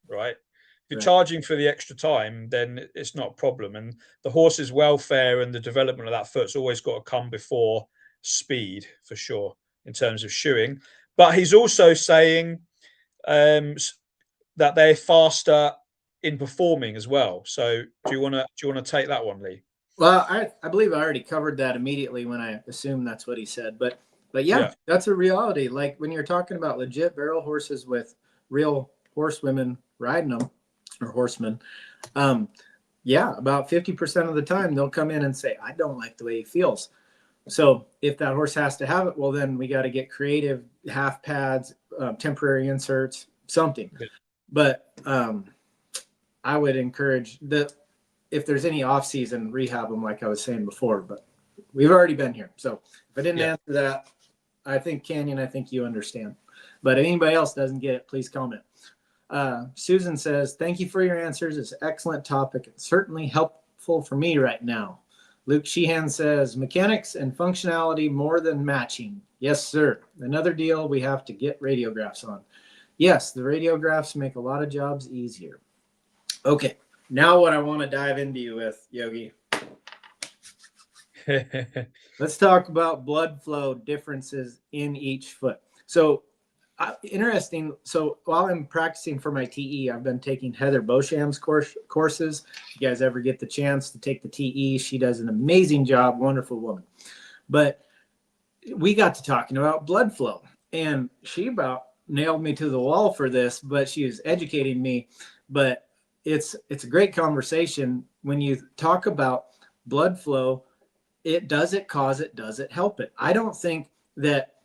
right? If you're charging for the extra time, then it's not a problem. And the horse's welfare and the development of that foot's always got to come before speed, for sure, in terms of shoeing. But he's also saying that they're faster in performing as well. So do you want to take that one, Lee? Well, I believe I already covered that immediately when I assumed that's what he said. But yeah, that's a reality. Like when you're talking about legit barrel horses with real horsewomen riding them, or horsemen, about 50% of the time they'll come in and say, I don't like the way he feels. So if that horse has to have it, well, then we got to get creative, half pads, temporary inserts, something. Okay. But I would encourage if there's any off-season, rehab them like I was saying before. But we've already been here. So if I didn't answer that, I think Canyon, I think you understand. But if anybody else doesn't get it, please comment. Susan says, thank you for your answers. It's an excellent topic. It's certainly helpful for me right now. Luke Sheehan says, mechanics and functionality more than matching. Yes, sir. Another deal we have to get radiographs on. Yes, the radiographs make a lot of jobs easier. Okay, now what I want to dive into you with, Yogi. Let's talk about blood flow differences in each foot. So, interesting. So, while I'm practicing for my TE, I've been taking Heather Beauchamp's courses. If you guys ever get the chance to take the TE, she does an amazing job, wonderful woman. But we got to talking about blood flow, and she about nailed me to the wall for this, but she was educating me. But it's a great conversation when you talk about blood flow. Does it cause it? Does it help it? I don't think that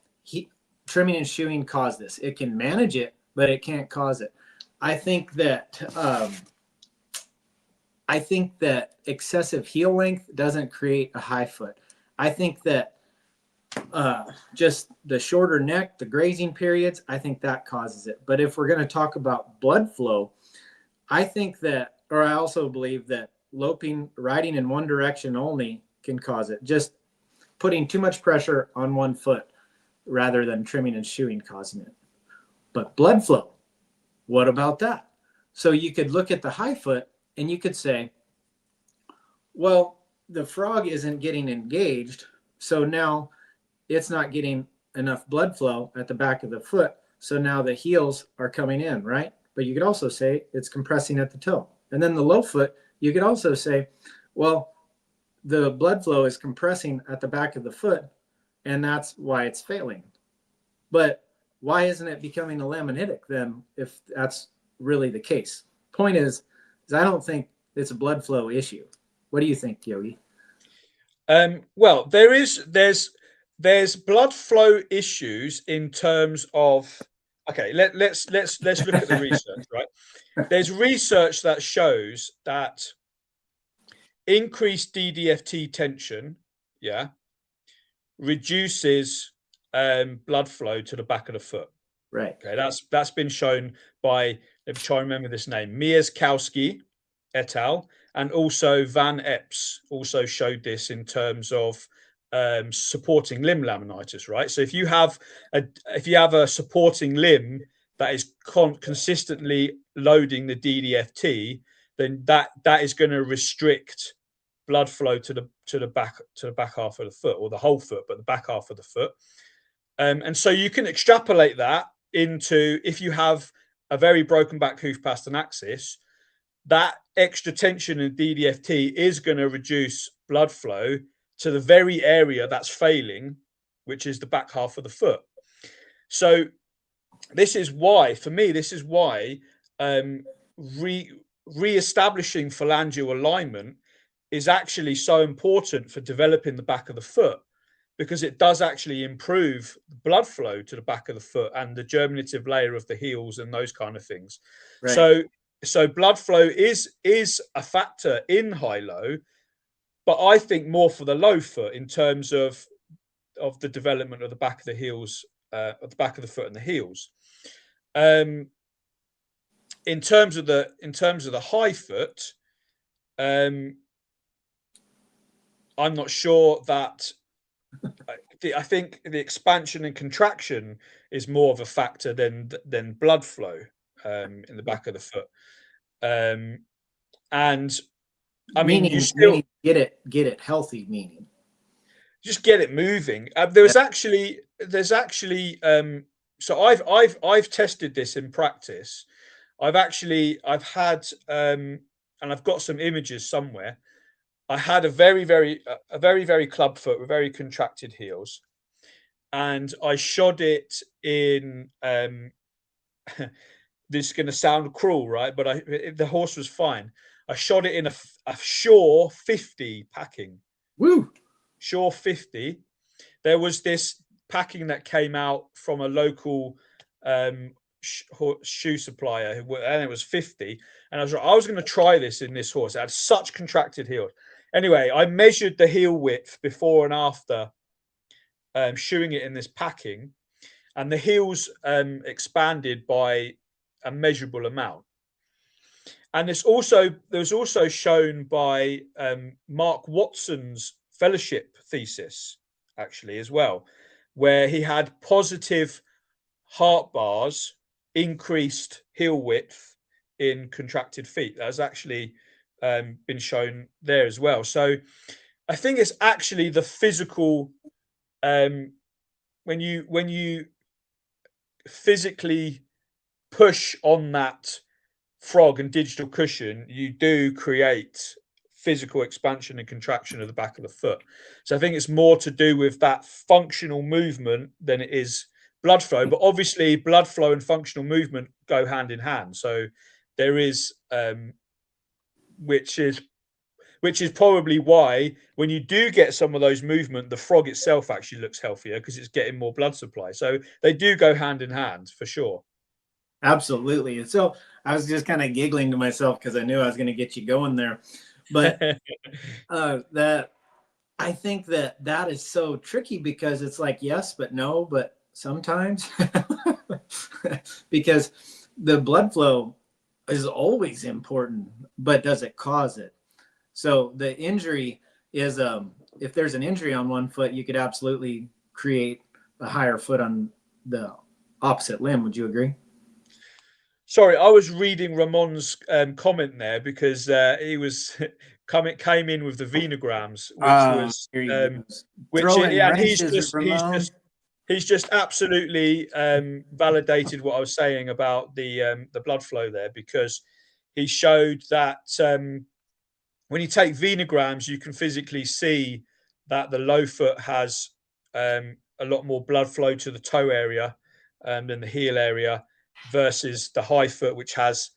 trimming and shoeing cause this. It can manage it, but it can't cause it. I think that excessive heel length doesn't create a high foot. I think that just the shorter neck, the grazing periods, I think that causes it. But if we're going to talk about blood flow, I think that, or I also believe that riding in one direction only can cause it. Just putting too much pressure on one foot rather than trimming and shoeing causing it. But blood flow, what about that? So you could look at the high foot and you could say, well, the frog isn't getting engaged, so now it's not getting enough blood flow at the back of the foot, so now the heels are coming in, right? But you could also say it's compressing at the toe. And then the low foot, you could also say, well, the blood flow is compressing at the back of the foot, and that's why it's failing. But why isn't it becoming a laminitic then, if that's really the case? Point is I don't think it's a blood flow issue. What do you think, Yogi? Well, there's blood flow issues in terms of, okay, let's look at the research, right? There's research that shows that increased DDFT tension, yeah, reduces blood flow to the back of the foot. Right. Okay, that's been shown by, let me try and remember this name, Mieszkowski et al. And also Van Epps also showed this in terms of supporting limb laminitis, right? So if you have a supporting limb that is consistently loading the DDFT, then that is going to restrict blood flow to the back half of the foot, or the whole foot, but the back half of the foot. And so you can extrapolate that into, if you have a very broken back hoof past an axis, that extra tension in DDFT is going to reduce blood flow to the very area that's failing, which is the back half of the foot. So this is why re-establishing phalangeal alignment is actually so important for developing the back of the foot, because it does actually improve blood flow to the back of the foot and the germinative layer of the heels and those kind of things. Right. So blood flow is a factor in high-low, but I think more for the low foot in terms of the development of the back of the heels, of the back of the foot and the heels. In terms of the high foot, I'm not sure that. I think the expansion and contraction is more of a factor than blood flow in the back of the foot. And I mean, you still get it healthy, meaning just get it moving. There's actually so I've tested this in practice. I've had and I've got some images somewhere. I had a very club foot with very contracted heels, and I shod it in. This is going to sound cruel, right? But the horse was fine. I shod it in a Shaw 50 packing. Woo! Shaw 50. There was this packing that came out from a local shoe supplier, and it was 50. And I was going to try this in this horse. It had such contracted heels. Anyway, I measured the heel width before and after shoeing it in this packing, and the heels expanded by a measurable amount. And there was also shown by Mark Watson's fellowship thesis, actually, as well, where he had positive heart bars, increased heel width, in contracted feet. That has actually been shown there as well. So I think it's actually the physical, when you physically push on that frog and digital cushion, you do create physical expansion and contraction of the back of the foot. So I think it's more to do with that functional movement than it is blood flow. But obviously, blood flow and functional movement go hand in hand. So there is, which is probably why when you do get some of those movement, the frog itself actually looks healthier because it's getting more blood supply. So they do go hand in hand for sure. Absolutely. So I was just kind of giggling to myself because I knew I was going to get you going there. But that I think that is so tricky because it's like yes, but no, but sometimes because the blood flow is always important, but does it cause it? So the injury is if there's an injury on one foot, you could absolutely create a higher foot on the opposite limb. Would you agree? Sorry, I was reading Ramon's comment there because he was came in with the venograms, which was Here he goes. which Throwing and wrenches, Ramon. he's just absolutely validated what I was saying about the blood flow there, because he showed that when you take venograms, you can physically see that the low foot has a lot more blood flow to the toe area than the heel area, versus the high foot, which has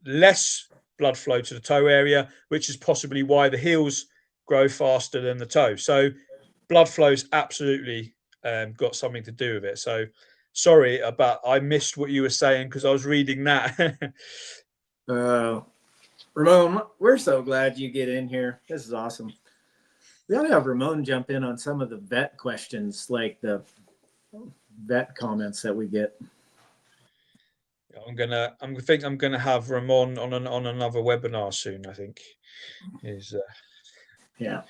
less blood flow to the toe area, which is possibly why the heels grow faster than the toe. So blood flow's absolutely got something to do with it. So sorry about, I missed what you were saying because I was reading that. Ramon, we're so glad you get in here. This is awesome. We ought to have Ramon jump in on some of the vet questions, like the vet comments that we get. I'm gonna have Ramon on another webinar soon. I think he's Yeah,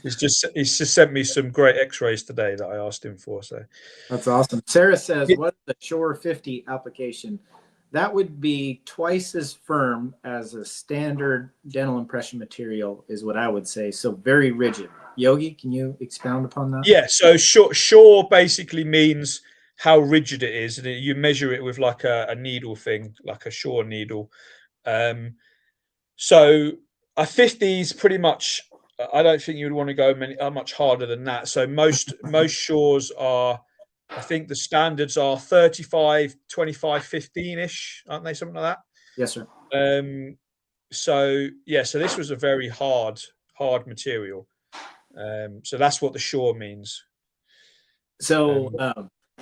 he's just sent me some great X-rays today that I asked him for. So that's awesome. Sarah says, "What's the Shore 50 application?" That would be twice as firm as a standard dental impression material, is what I would say. So very rigid. Yogi, can you expound upon that? yeah, so Shore basically means how rigid it is, and you measure it with like a needle thing, like a Shore needle. So a 50 is pretty much. I don't think you would want to go much harder than that. So most Shores are, I think the standards are 35, 25, 15-ish, aren't they? Something like that. Yes, sir. So yeah, so this was a very hard material. So that's what the Shore means. So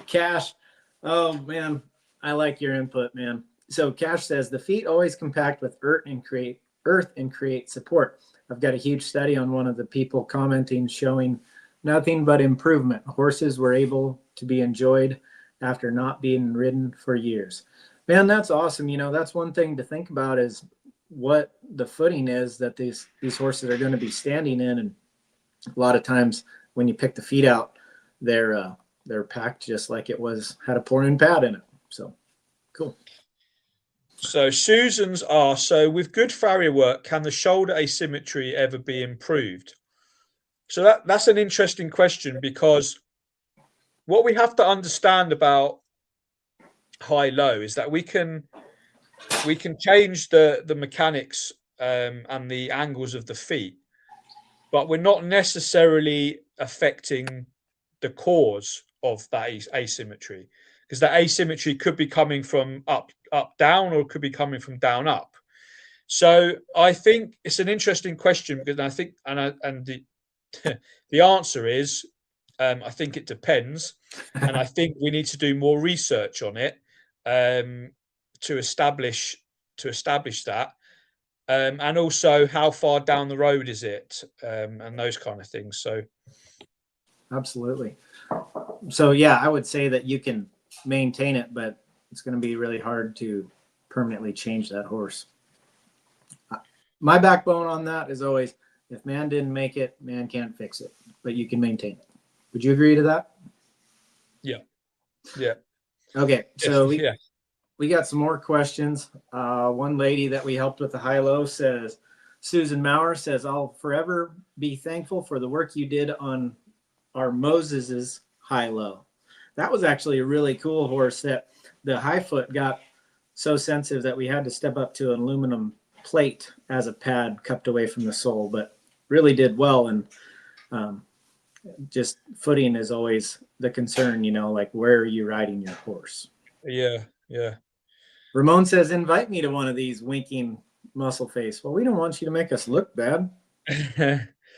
Cash, oh man, I like your input, man. So Cash says the feet always compact with earth and create support. I've got a huge study on one of the people commenting showing nothing but improvement. Horses were able to be enjoyed after not being ridden for years. Man, that's awesome. You know, that's one thing to think about is what the footing is that these horses are going to be standing in. And a lot of times when you pick the feet out, they're packed just like it had a pour-in pad in it. So cool. So Susan's asked, so with good farrier work, can the shoulder asymmetry ever be improved? So that's an interesting question, because what we have to understand about high-low is that we can change the mechanics and the angles of the feet, but we're not necessarily affecting the cause of that asymmetry, because that asymmetry could be coming from up down, or it could be coming from down up. So I think it's an interesting question, because I think the answer is I think it depends, and I think we need to do more research on it to establish that, and also how far down the road is it, and those kind of things. So absolutely. So yeah, I would say that you can maintain it, but it's going to be really hard to permanently change that horse. My backbone on that is always, if man didn't make it, man can't fix it, but you can maintain it. Would you agree to that? yeah. Okay, so we we got some more questions. One lady that we helped with the high-low says, Susan Maurer says, I'll forever be thankful for the work you did on our Moses's high-low. That was actually a really cool horse that the high foot got so sensitive that we had to step up to an aluminum plate as a pad cupped away from the sole, but really did well. And just footing is always the concern, like where are you riding your horse? Yeah, yeah. Ramon says, invite me to one of these winking muscle face. Well, we don't want you to make us look bad.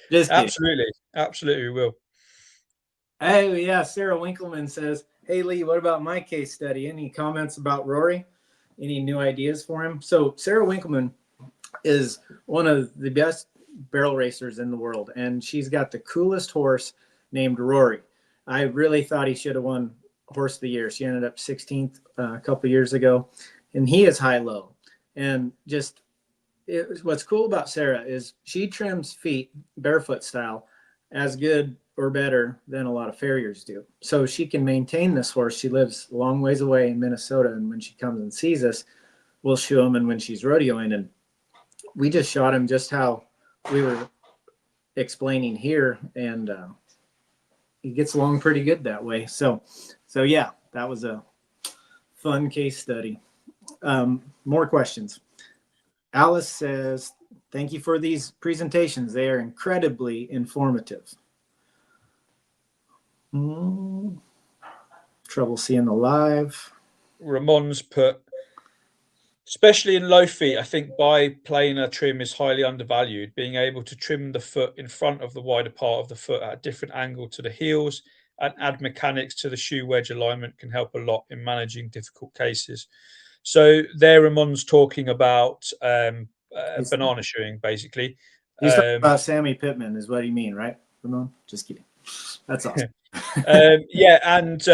Just kidding. Absolutely we will. Hey, yeah, Sarah Winkleman says, hey, Lee, what about my case study? Any comments about Rory? Any new ideas for him? So Sarah Winkleman is one of the best barrel racers in the world, and she's got the coolest horse named Rory. I really thought he should have won Horse of the Year. She ended up 16th a couple years ago, and he is high-low. And just what's cool about Sarah is she trims feet barefoot style as good or better than a lot of farriers do. So she can maintain this horse. She lives a long ways away in Minnesota, and when she comes and sees us, we'll show him. And when she's rodeoing, and we just shot him just how we were explaining here, and he gets along pretty good that way. So yeah, that was a fun case study. More questions. Alice says, thank you for these presentations. They are incredibly informative. Trouble seeing the live. Ramon's put, especially in low feet, I think biplanar trim is highly undervalued. Being able to trim the foot in front of the wider part of the foot at a different angle to the heels and add mechanics to the shoe wedge alignment can help a lot in managing difficult cases. So there Ramon's talking about banana shoeing, basically. He's talking about Sammy Pittman is what you mean, right, Ramon? Just kidding. That's awesome. Yeah, and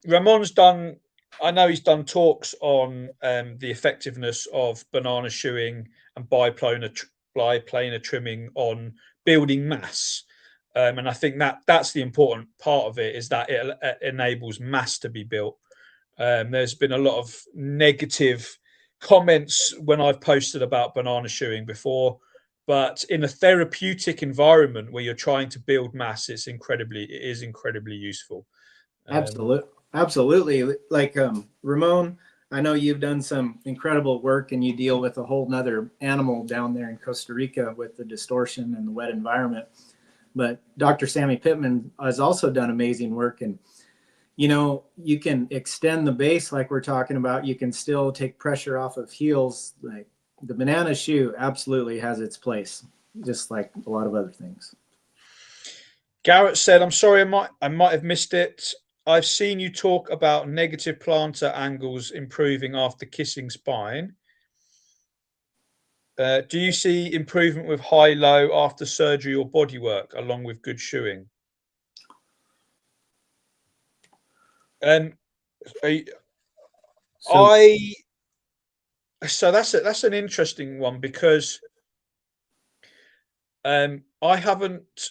Ramon's done, I know he's done talks on the effectiveness of banana shoeing and biplanar trimming on building mass. And I think that's the important part of it, is that it enables mass to be built. There's been a lot of negative comments when I've posted about banana shoeing before, but in a therapeutic environment where you're trying to build mass, it is incredibly useful. Absolutely. Like Ramon, I know you've done some incredible work, and you deal with a whole nother animal down there in Costa Rica with the distortion and the wet environment. But Dr. Sammy Pittman has also done amazing work, and you can extend the base like we're talking about. You can still take pressure off of heels. Like the banana shoe absolutely has its place, just like a lot of other things. Garrett said, I'm sorry, I might have missed it. I've seen you talk about negative plantar angles improving after kissing spine. Do you see improvement with high-low after surgery or body work along with good shoeing? So that's an interesting one, because I haven't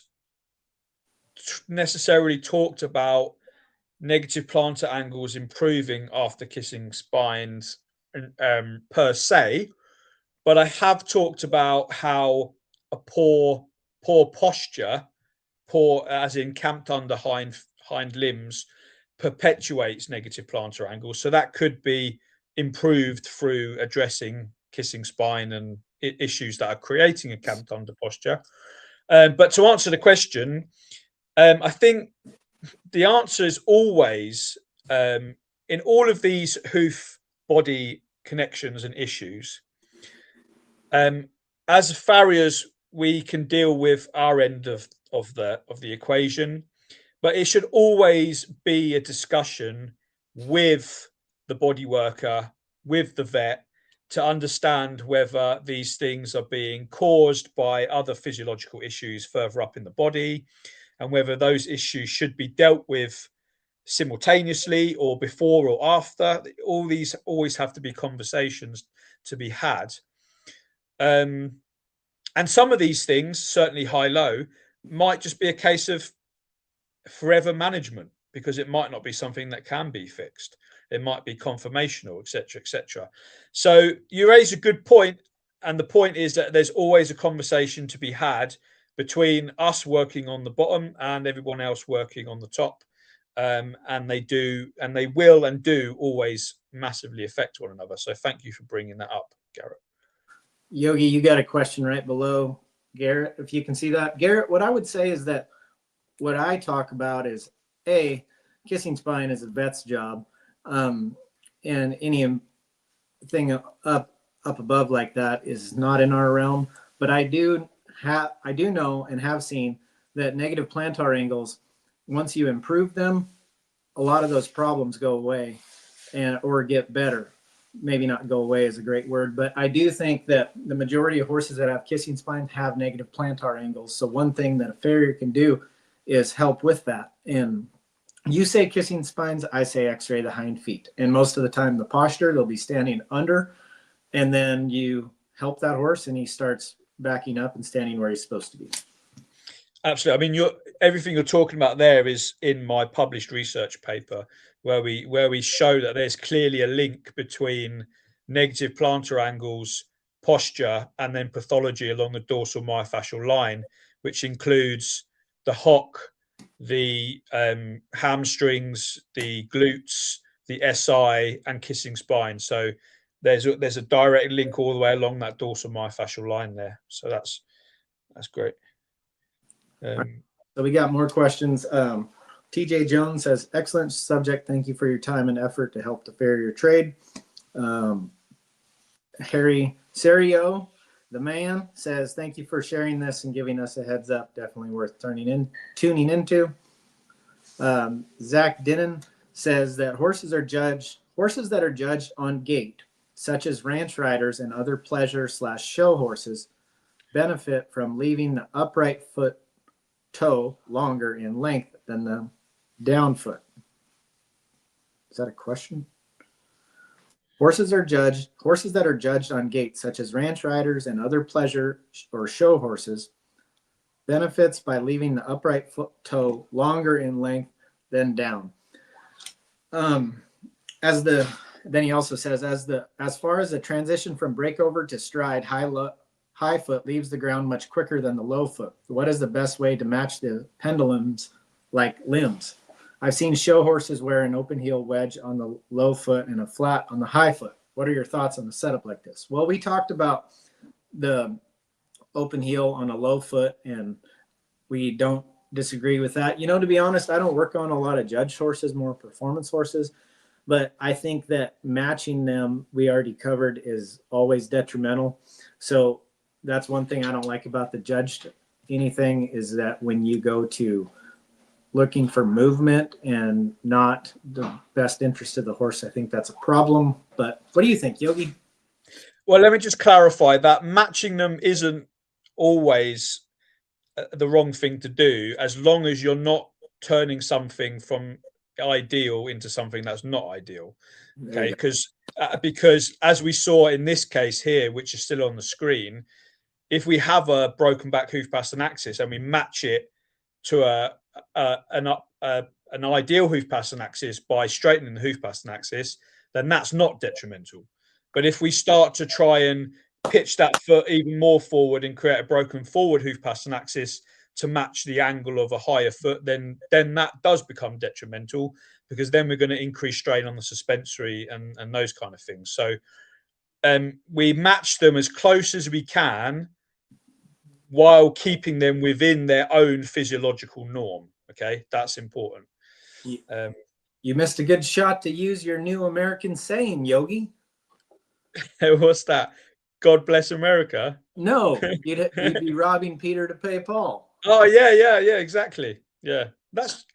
necessarily talked about negative plantar angles improving after kissing spines per se, but I have talked about how a poor posture, poor as in camped under hind limbs, perpetuates negative plantar angles. So that could be improved through addressing kissing spine and issues that are creating a camped under posture. But to answer the question, I think the answer is always, in all of these hoof body connections and issues, as farriers, we can deal with our end of the equation, but it should always be a discussion with the body worker, with the vet, to understand whether these things are being caused by other physiological issues further up in the body, and whether those issues should be dealt with simultaneously or before or after. All these always have to be conversations to be had. And some of these things, certainly high-low, might just be a case of forever management, because it might not be something that can be fixed. it might be conformational, etc., etc. So you raise a good point, and the point is that there's always a conversation to be had between us working on the bottom and everyone else working on the top. And they do, and they will and do always massively affect one another. So thank you for bringing that up, Garrett. Yogi, you got a question right below Garrett, if you can see that. Garrett, what I would say is that what I talk about is kissing spine is a vet's job, and anything up above like that is not in our realm. But I do know and have seen that negative plantar angles, once you improve them, a lot of those problems go away or get better. Maybe not go away is a great word, but I do think that the majority of horses that have kissing spines have negative plantar angles. So one thing that a farrier can do is help with that. And you say kissing spines, I say x-ray the hind feet. And most of the time the posture, they'll be standing under, and then you help that horse and he starts backing up and standing where he's supposed to be. Absolutely. I mean, everything you're talking about there is in my published research paper, where we show that there's clearly a link between negative plantar angles, posture, and then pathology along the dorsal myofascial line, which includes the hock, the hamstrings, the glutes, the SI, and kissing spine. So there's a direct link all the way along that dorsal myofascial line there. So that's great. So we got more questions. TJ Jones says, excellent subject. Thank you for your time and effort to help the farrier trade. Harry Serio, the man, says, thank you for sharing this and giving us a heads up. Definitely worth tuning into. Zach Dinnan says that horses that are judged on gait, such as ranch riders and other pleasure/show horses, benefit from leaving the upright foot toe longer in length than the down foot. Is that a question? Horses that are judged on gait, such as ranch riders and other pleasure or show horses, benefits by leaving the upright foot toe longer in length than down. Then he also says, as far as the transition from breakover to stride, high foot leaves the ground much quicker than the low foot. What is the best way to match the pendulums like limbs? I've seen show horses wear an open heel wedge on the low foot and a flat on the high foot. What are your thoughts on the setup like this? Well, we talked about the open heel on a low foot, and we don't disagree with that. To be honest, I don't work on a lot of judged horses, more performance horses, but I think that matching them, we already covered, is always detrimental. So that's one thing I don't like about the judged anything, is that when you go to looking for movement and not the best interest of the horse, I think that's a problem. But what do you think, Yogi? Well, let me just clarify that matching them isn't always the wrong thing to do, as long as you're not turning something from ideal into something that's not ideal. Okay, because as we saw in this case here, which is still on the screen, if we have a broken back hoof pastern axis and we match it to an ideal hoof pastern axis by straightening the hoof pastern axis, then that's not detrimental. But if we start to try and pitch that foot even more forward and create a broken forward hoof pastern axis to match the angle of a higher foot, then that does become detrimental, because then we're going to increase strain on the suspensory and those kind of things. So we match them as close as we can while keeping them within their own physiological norm. Okay, that's important. You missed a good shot to use your new American saying, Yogi. What's that? God bless America? No, you'd be robbing Peter to pay Paul. Oh yeah, exactly. Yeah, that's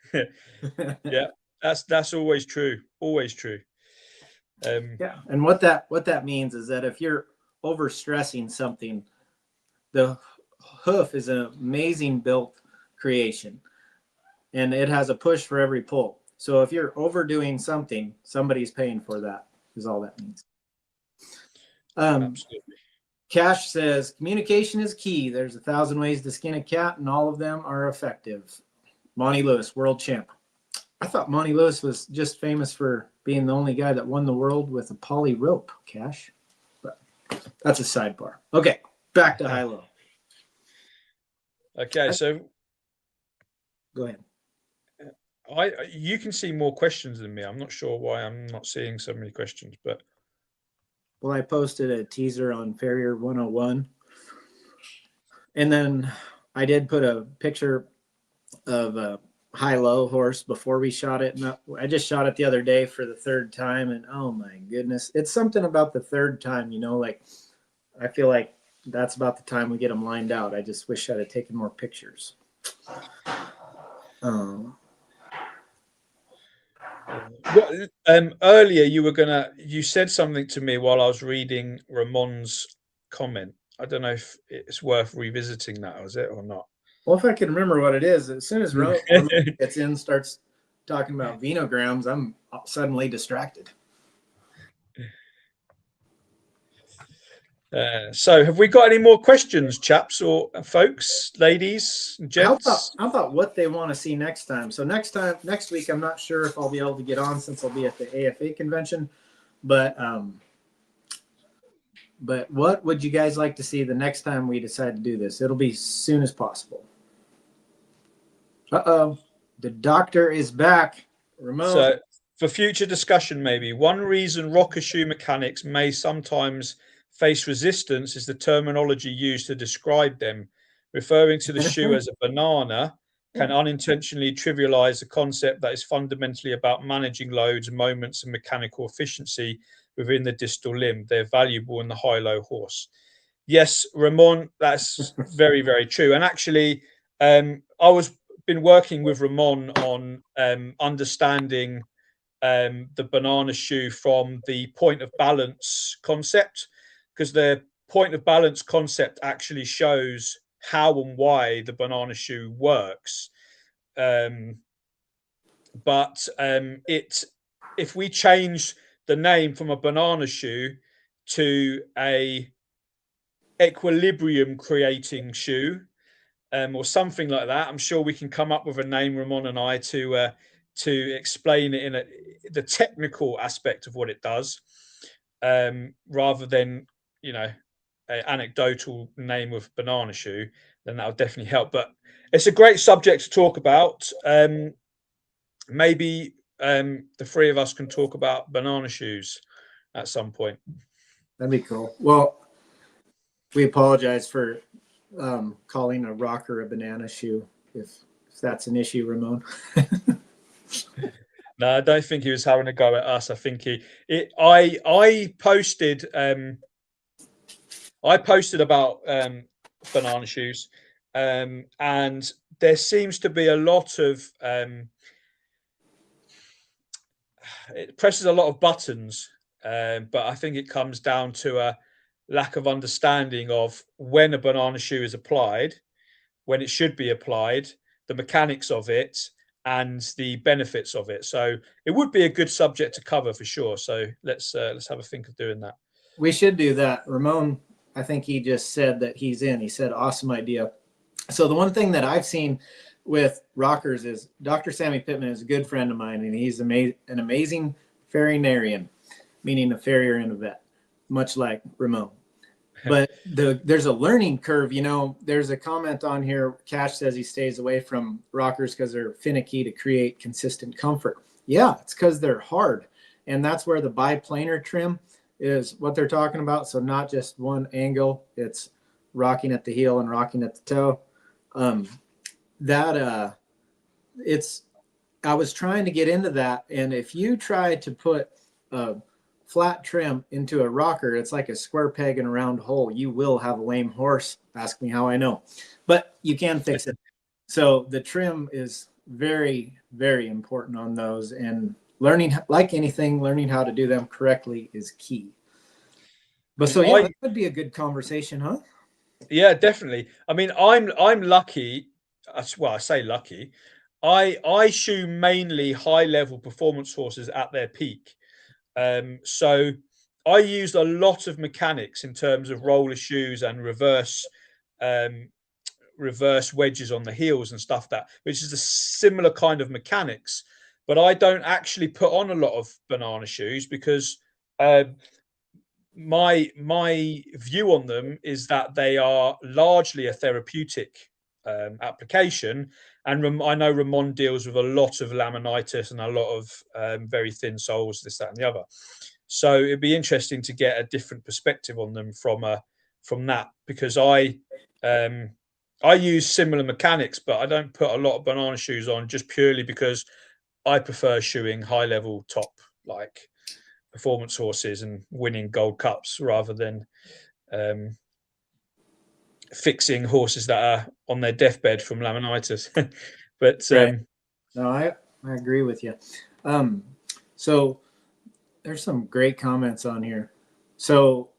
yeah, that's always true. Always true. Yeah, and what that means is that if you're overstressing something, the hoof is an amazing built creation, and it has a push for every pull. So if you're overdoing something, somebody's paying for that, is all that means. Absolutely. Cash says, communication is key. There's 1,000 ways to skin a cat, and all of them are effective. Monty Lewis, world champ. I thought Monty Lewis was just famous for being the only guy that won the world with a poly rope, Cash. But that's a sidebar. Okay, back to high low. Okay, so Go ahead. you can see more questions than me. I'm not sure why I'm not seeing so many questions, but Well, I posted a teaser on Farrier 101. And then I did put a picture of a high-low horse before we shot it. And I just shot it the other day for the third time. And oh my goodness, it's something about the third time, like I feel like that's about the time we get them lined out. I just wish I'd have taken more pictures. Earlier you said something to me while I was reading Ramon's comment. I don't know if it's worth revisiting that, was it, or not? Well, if I can remember what it is, as soon as Ramon gets in, starts talking about venograms, I'm suddenly distracted. So have we got any more questions, chaps or folks, ladies and gents? How about what they want to see next time? So next week, I'm not sure if I'll be able to get on since I'll be at the AFA convention, but what would you guys like to see the next time we decide to do this? It'll be as soon as possible. Uh-oh, the doctor is back. Ramon. So for future discussion, maybe one reason rocker shoe mechanics may sometimes face resistance is the terminology used to describe them. Referring to the shoe as a banana can unintentionally trivialize a concept that is fundamentally about managing loads, moments, and mechanical efficiency within the distal limb. They're valuable in the high-low horse. Yes, Ramon, that's very, very true. And actually, I was been working with Ramon on understanding the banana shoe from the point of balance concept, because the point of balance concept actually shows how and why the banana shoe works. But if we change the name from a banana shoe to a equilibrium creating shoe, or something like that, I'm sure we can come up with a name, Ramon and I, to explain it in the technical aspect of what it does, rather than an anecdotal name of banana shoe. Then that'll definitely help. But it's a great subject to talk about. Maybe the three of us can talk about banana shoes at some point. That'd be cool. Well, we apologize for calling a rocker a banana shoe, if that's an issue, Ramon. No, I don't think he was having a go at us. I think I posted about banana shoes, and there seems to be a lot of it presses a lot of buttons, but I think it comes down to a lack of understanding of when a banana shoe is applied, when it should be applied, the mechanics of it, and the benefits of it. So it would be a good subject to cover for sure. So let's have a think of doing that. We should do that. Ramon, I think he just said that he's in. He said, awesome idea. So the one thing that I've seen with rockers is Dr. Sammy Pittman is a good friend of mine, and he's an amazing farrierenarian, meaning a farrier and a vet, much like Ramon. But there's a learning curve. There's a comment on here. Cash says he stays away from rockers because they're finicky to create consistent comfort. Yeah, it's because they're hard. And that's where the biplanar trim is what they're talking about. So not just one angle, it's rocking at the heel and rocking at the toe. I was trying to get into that. And if you try to put a flat trim into a rocker, it's like a square peg in a round hole. You will have a lame horse. Ask me how I know, but you can fix it. So the trim is very, very important on those, and learning, like anything, learning how to do them correctly is key. But so yeah, that would be a good conversation, huh? Yeah, definitely. I mean, I'm lucky. Well, I say lucky. I shoe mainly high level performance horses at their peak. So I used a lot of mechanics in terms of roller shoes and reverse wedges on the heels and stuff, which is a similar kind of mechanics. but I don't actually put on a lot of banana shoes because my view on them is that they are largely a therapeutic application, and I know Ramon deals with a lot of laminitis and a lot of very thin soles, this, that, and the other. So it'd be interesting to get a different perspective on them from that, because I use similar mechanics, but I don't put a lot of banana shoes on just purely because I prefer shoeing high level top, like performance horses and winning gold cups, rather than um, fixing horses that are on their deathbed from laminitis. But Right. No, I agree with you. So there's some great comments on here. So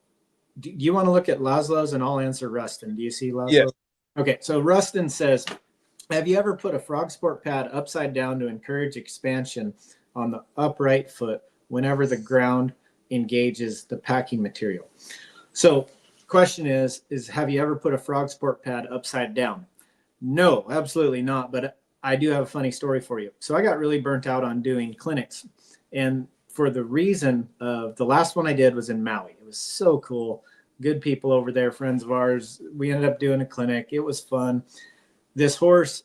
do you want to look at Laszlo's, and I'll answer Rustin? Do you see yeah, Laszlo? Okay, so Rustin says, have you ever put a frog sport pad upside down to encourage expansion on the upright foot whenever the ground engages the packing material? So question is have you ever put a frog sport pad upside down? No, absolutely not. But I do have a funny story for you. So I got really burnt out on doing clinics. And for the reason of the last one I did was in Maui. It was so cool. Good people over there, friends of ours. We ended up doing a clinic. It was fun. This horse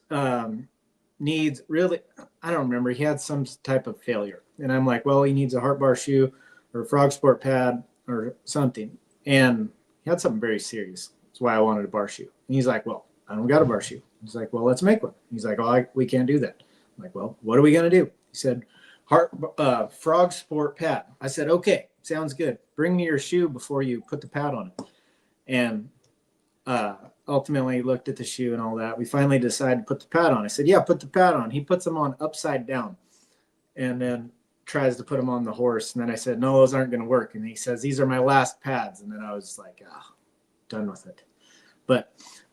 needs really, I don't remember. He had some type of failure. And I'm like, well, he needs a heart bar shoe or a frog sport pad or something. And he had something very serious. That's why I wanted a bar shoe. And he's like, well, I don't got a bar shoe. He's like, well, let's make one. He's like, oh, we can't do that. I'm like, well, what are we going to do? He said, frog sport pad. I said, okay, sounds good. Bring me your shoe before you put the pad on it. And ultimately looked at the shoe and all that. We finally decided to put the pad on. I said, yeah, put the pad on. He puts them on upside down and then tries to put them on the horse. And then I said, no, those aren't going to work. And he says, these are my last pads. And then I was like, done with it. But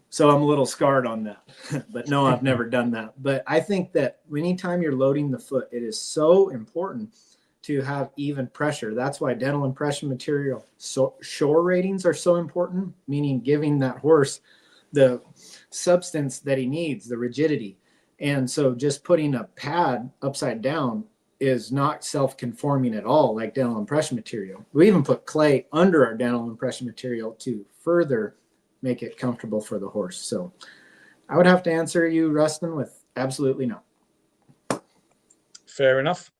so I'm a little scarred on that. But no, I've never done that. But I think that anytime you're loading the foot, it is so important to have even pressure. That's why dental impression material shore ratings are so important, meaning giving that horse the substance that he needs, the rigidity. And so just putting a pad upside down is not self-conforming at all, like dental impression material. We even put clay under our dental impression material to further make it comfortable for the horse. So I would have to answer you, Rustin, with absolutely no. fair enough.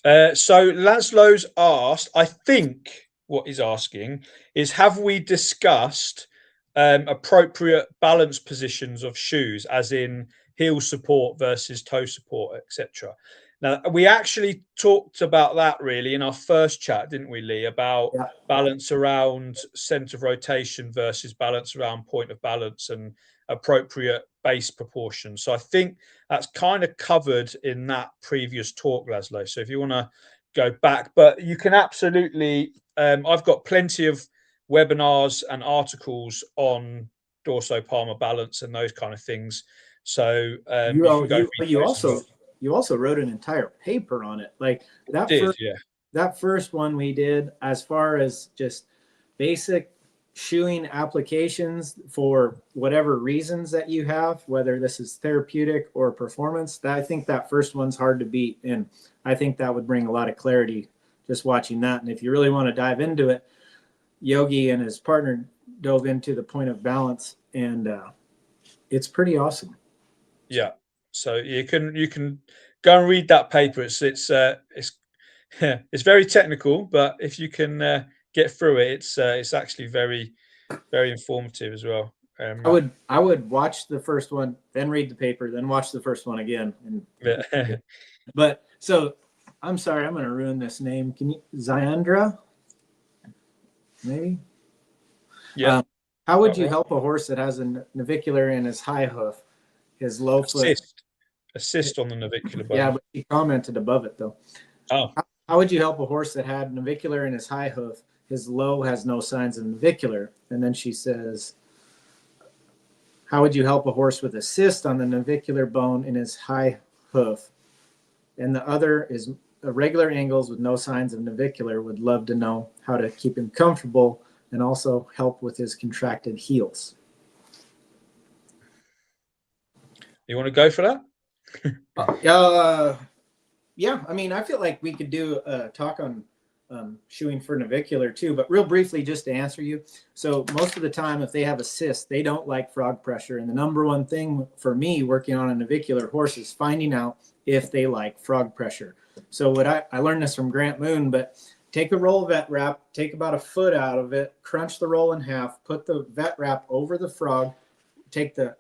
So Laszlo's asked, I think what he's asking is, have we discussed appropriate balance positions of shoes, as in heel support versus toe support, etc.? Now, we actually talked about that really in our first chat, didn't we, Lee, about balance around center of rotation versus balance around point of balance and appropriate base proportion. So I think that's kind of covered in that previous talk, Laszlo. So if you want to go back, but you can absolutely, I've got plenty of webinars and articles on dorsopalmar balance and those kind of things. So you can go you also wrote an entire paper on it. Like that that first one we did, as far as just basic shoeing applications for whatever reasons that you have, whether this is therapeutic or performance, I think that first one's hard to beat. And I think that would bring a lot of clarity just watching that. And if you really want to dive into it, Yogi and his partner dove into the point of balance, and it's pretty awesome. Yeah. So you can go and read that paper. It's it's very technical, but if you can get through it, it's actually very, very informative as well. I would watch the first one, then read the paper, then watch the first one again. And, but so I'm sorry, I'm going to ruin this name. Can you, Zyandra? Maybe. Yeah. How would you help a horse that has a navicular in his high hoof, his low foot? Assist on the navicular bone. Yeah, but he commented above it though. Oh. How would you help a horse that had navicular in his high hoof? His low has no signs of navicular. And then she says, how would you help a horse with a cyst on the navicular bone in his high hoof? And the other is regular angles with no signs of navicular. Would love to know how to keep him comfortable and also help with his contracted heels. You want to go for that? Yeah, I mean, I feel like we could do a talk on shoeing for navicular too, but real briefly, just to answer you. So most of the time, if they have a cyst, they don't like frog pressure. And the number one thing for me working on a navicular horse is finding out if they like frog pressure. So what I learned this from Grant Moon, but take a roll vet wrap, take about a foot out of it, crunch the roll in half, put the vet wrap over the frog, take the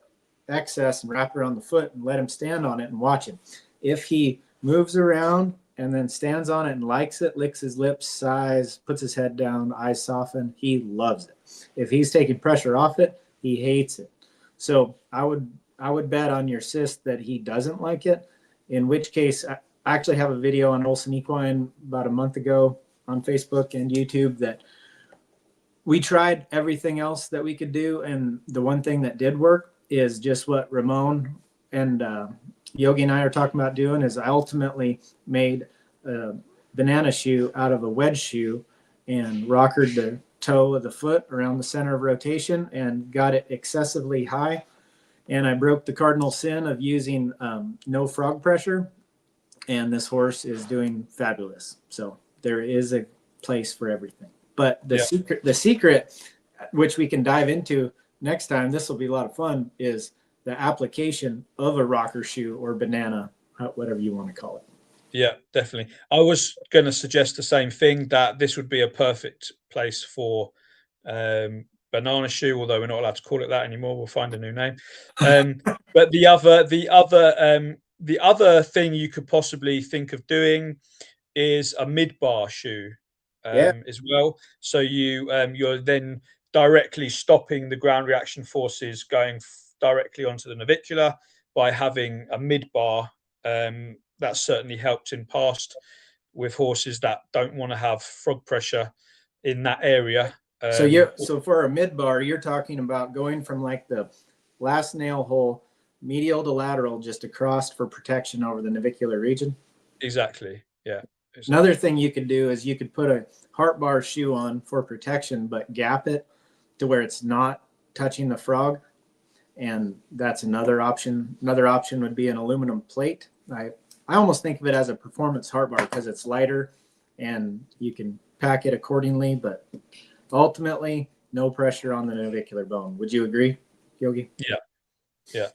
excess and wrap it around the foot and let him stand on it and watch him. If he moves around and then stands on it and likes it, licks his lips, sighs, puts his head down, eyes soften, he loves it. If he's taking pressure off it, he hates it. So I would bet on your cyst that he doesn't like it, in which case I actually have a video on Olsen Equine about a month ago on Facebook and YouTube that we tried everything else that we could do, and the one thing that did work is just what Ramon and Yogi and I are talking about doing. Is I ultimately made a banana shoe out of a wedge shoe and rockered the toe of the foot around the center of rotation and got it excessively high. And I broke the cardinal sin of using no frog pressure, and this horse is doing fabulous. So there is a place for everything. But the secret, which we can dive into next time, this will be a lot of fun, is the application of a rocker shoe or banana, whatever you want to call it. Yeah, definitely. I was going to suggest the same thing, that this would be a perfect place for banana shoe, although we're not allowed to call it that anymore. We'll find a new name. But the other thing you could possibly think of doing is a mid-bar shoe as well. So you're then directly stopping the ground reaction forces going directly onto the navicular by having a mid-bar. That's certainly helped in past with horses that don't want to have frog pressure in that area. So for a mid-bar, you're talking about going from like the last nail hole, medial to lateral, just across for protection over the navicular region? Exactly, yeah. Exactly. Another thing you could do is you could put a heart bar shoe on for protection, but gap it to where it's not touching the frog. And that's another option. Another option would be an aluminum plate. I almost think of it as a performance heart bar because it's lighter and you can pack it accordingly, but ultimately no pressure on the navicular bone. Would you agree, Yogi? Yeah.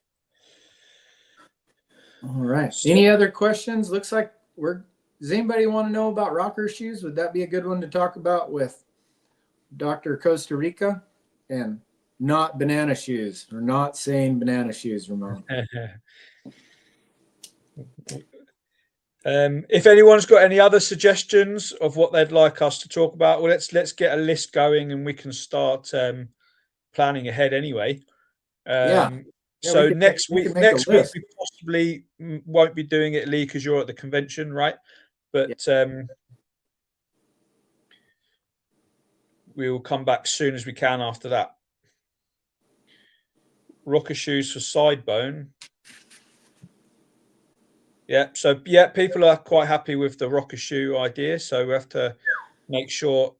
All right. Any other questions? Looks like does anybody want to know about rocker shoes? Would that be a good one to talk about with Dr. Costa Rica? And not banana shoes, or not saying banana shoes, Ramon. If anyone's got any other suggestions of what they'd like us to talk about, well, let's get a list going and we can start planning ahead anyway. So next week we possibly won't be doing it, Lee, because you're at the convention, right? But we will come back soon as we can after that. Rocker shoes for side bone. Yeah, so people are quite happy with the rocker shoe idea. So we have to make sure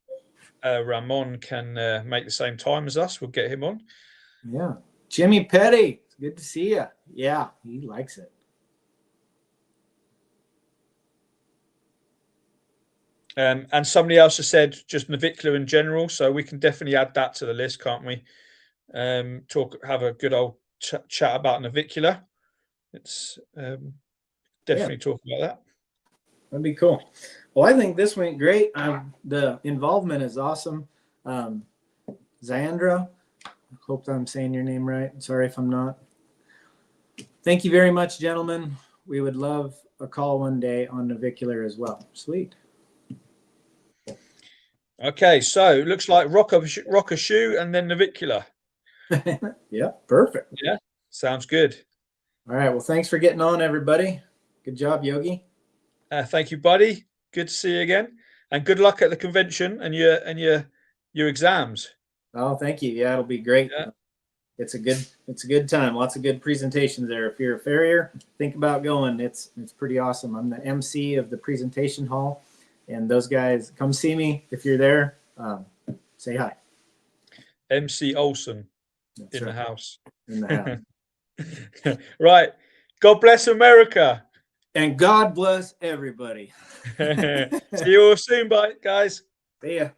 Ramon can make the same time as us. We'll get him on. Yeah, Jimmy Petty, it's good to see you. Yeah, he likes it. And somebody else has said just navicular in general, so we can definitely add that to the list, can't we? Have a good old chat about navicular. It's definitely talk about that. That'd be cool. Well, I think this went great. The involvement is awesome. Zandra, I hope I'm saying your name right. Sorry if I'm not. Thank you very much, gentlemen. We would love a call one day on navicular as well. Sweet. Okay, so it looks like rocker shoe and then navicular. Yeah, perfect. Yeah, sounds good. All right, well, thanks for getting on, everybody. Good job, Yogi. Thank you, buddy. Good to see you again, and good luck at the convention and your exams. Oh, thank you. Yeah, it'll be great. Yeah. It's a good time. Lots of good presentations there. If you're a farrier, think about going. It's pretty awesome. I'm the MC of the presentation hall, and those guys come see me if you're there. Say hi. MC Olsen. That's in right. The house. In the house. Right. God bless America. And God bless everybody. See you all soon, bye, guys. See ya.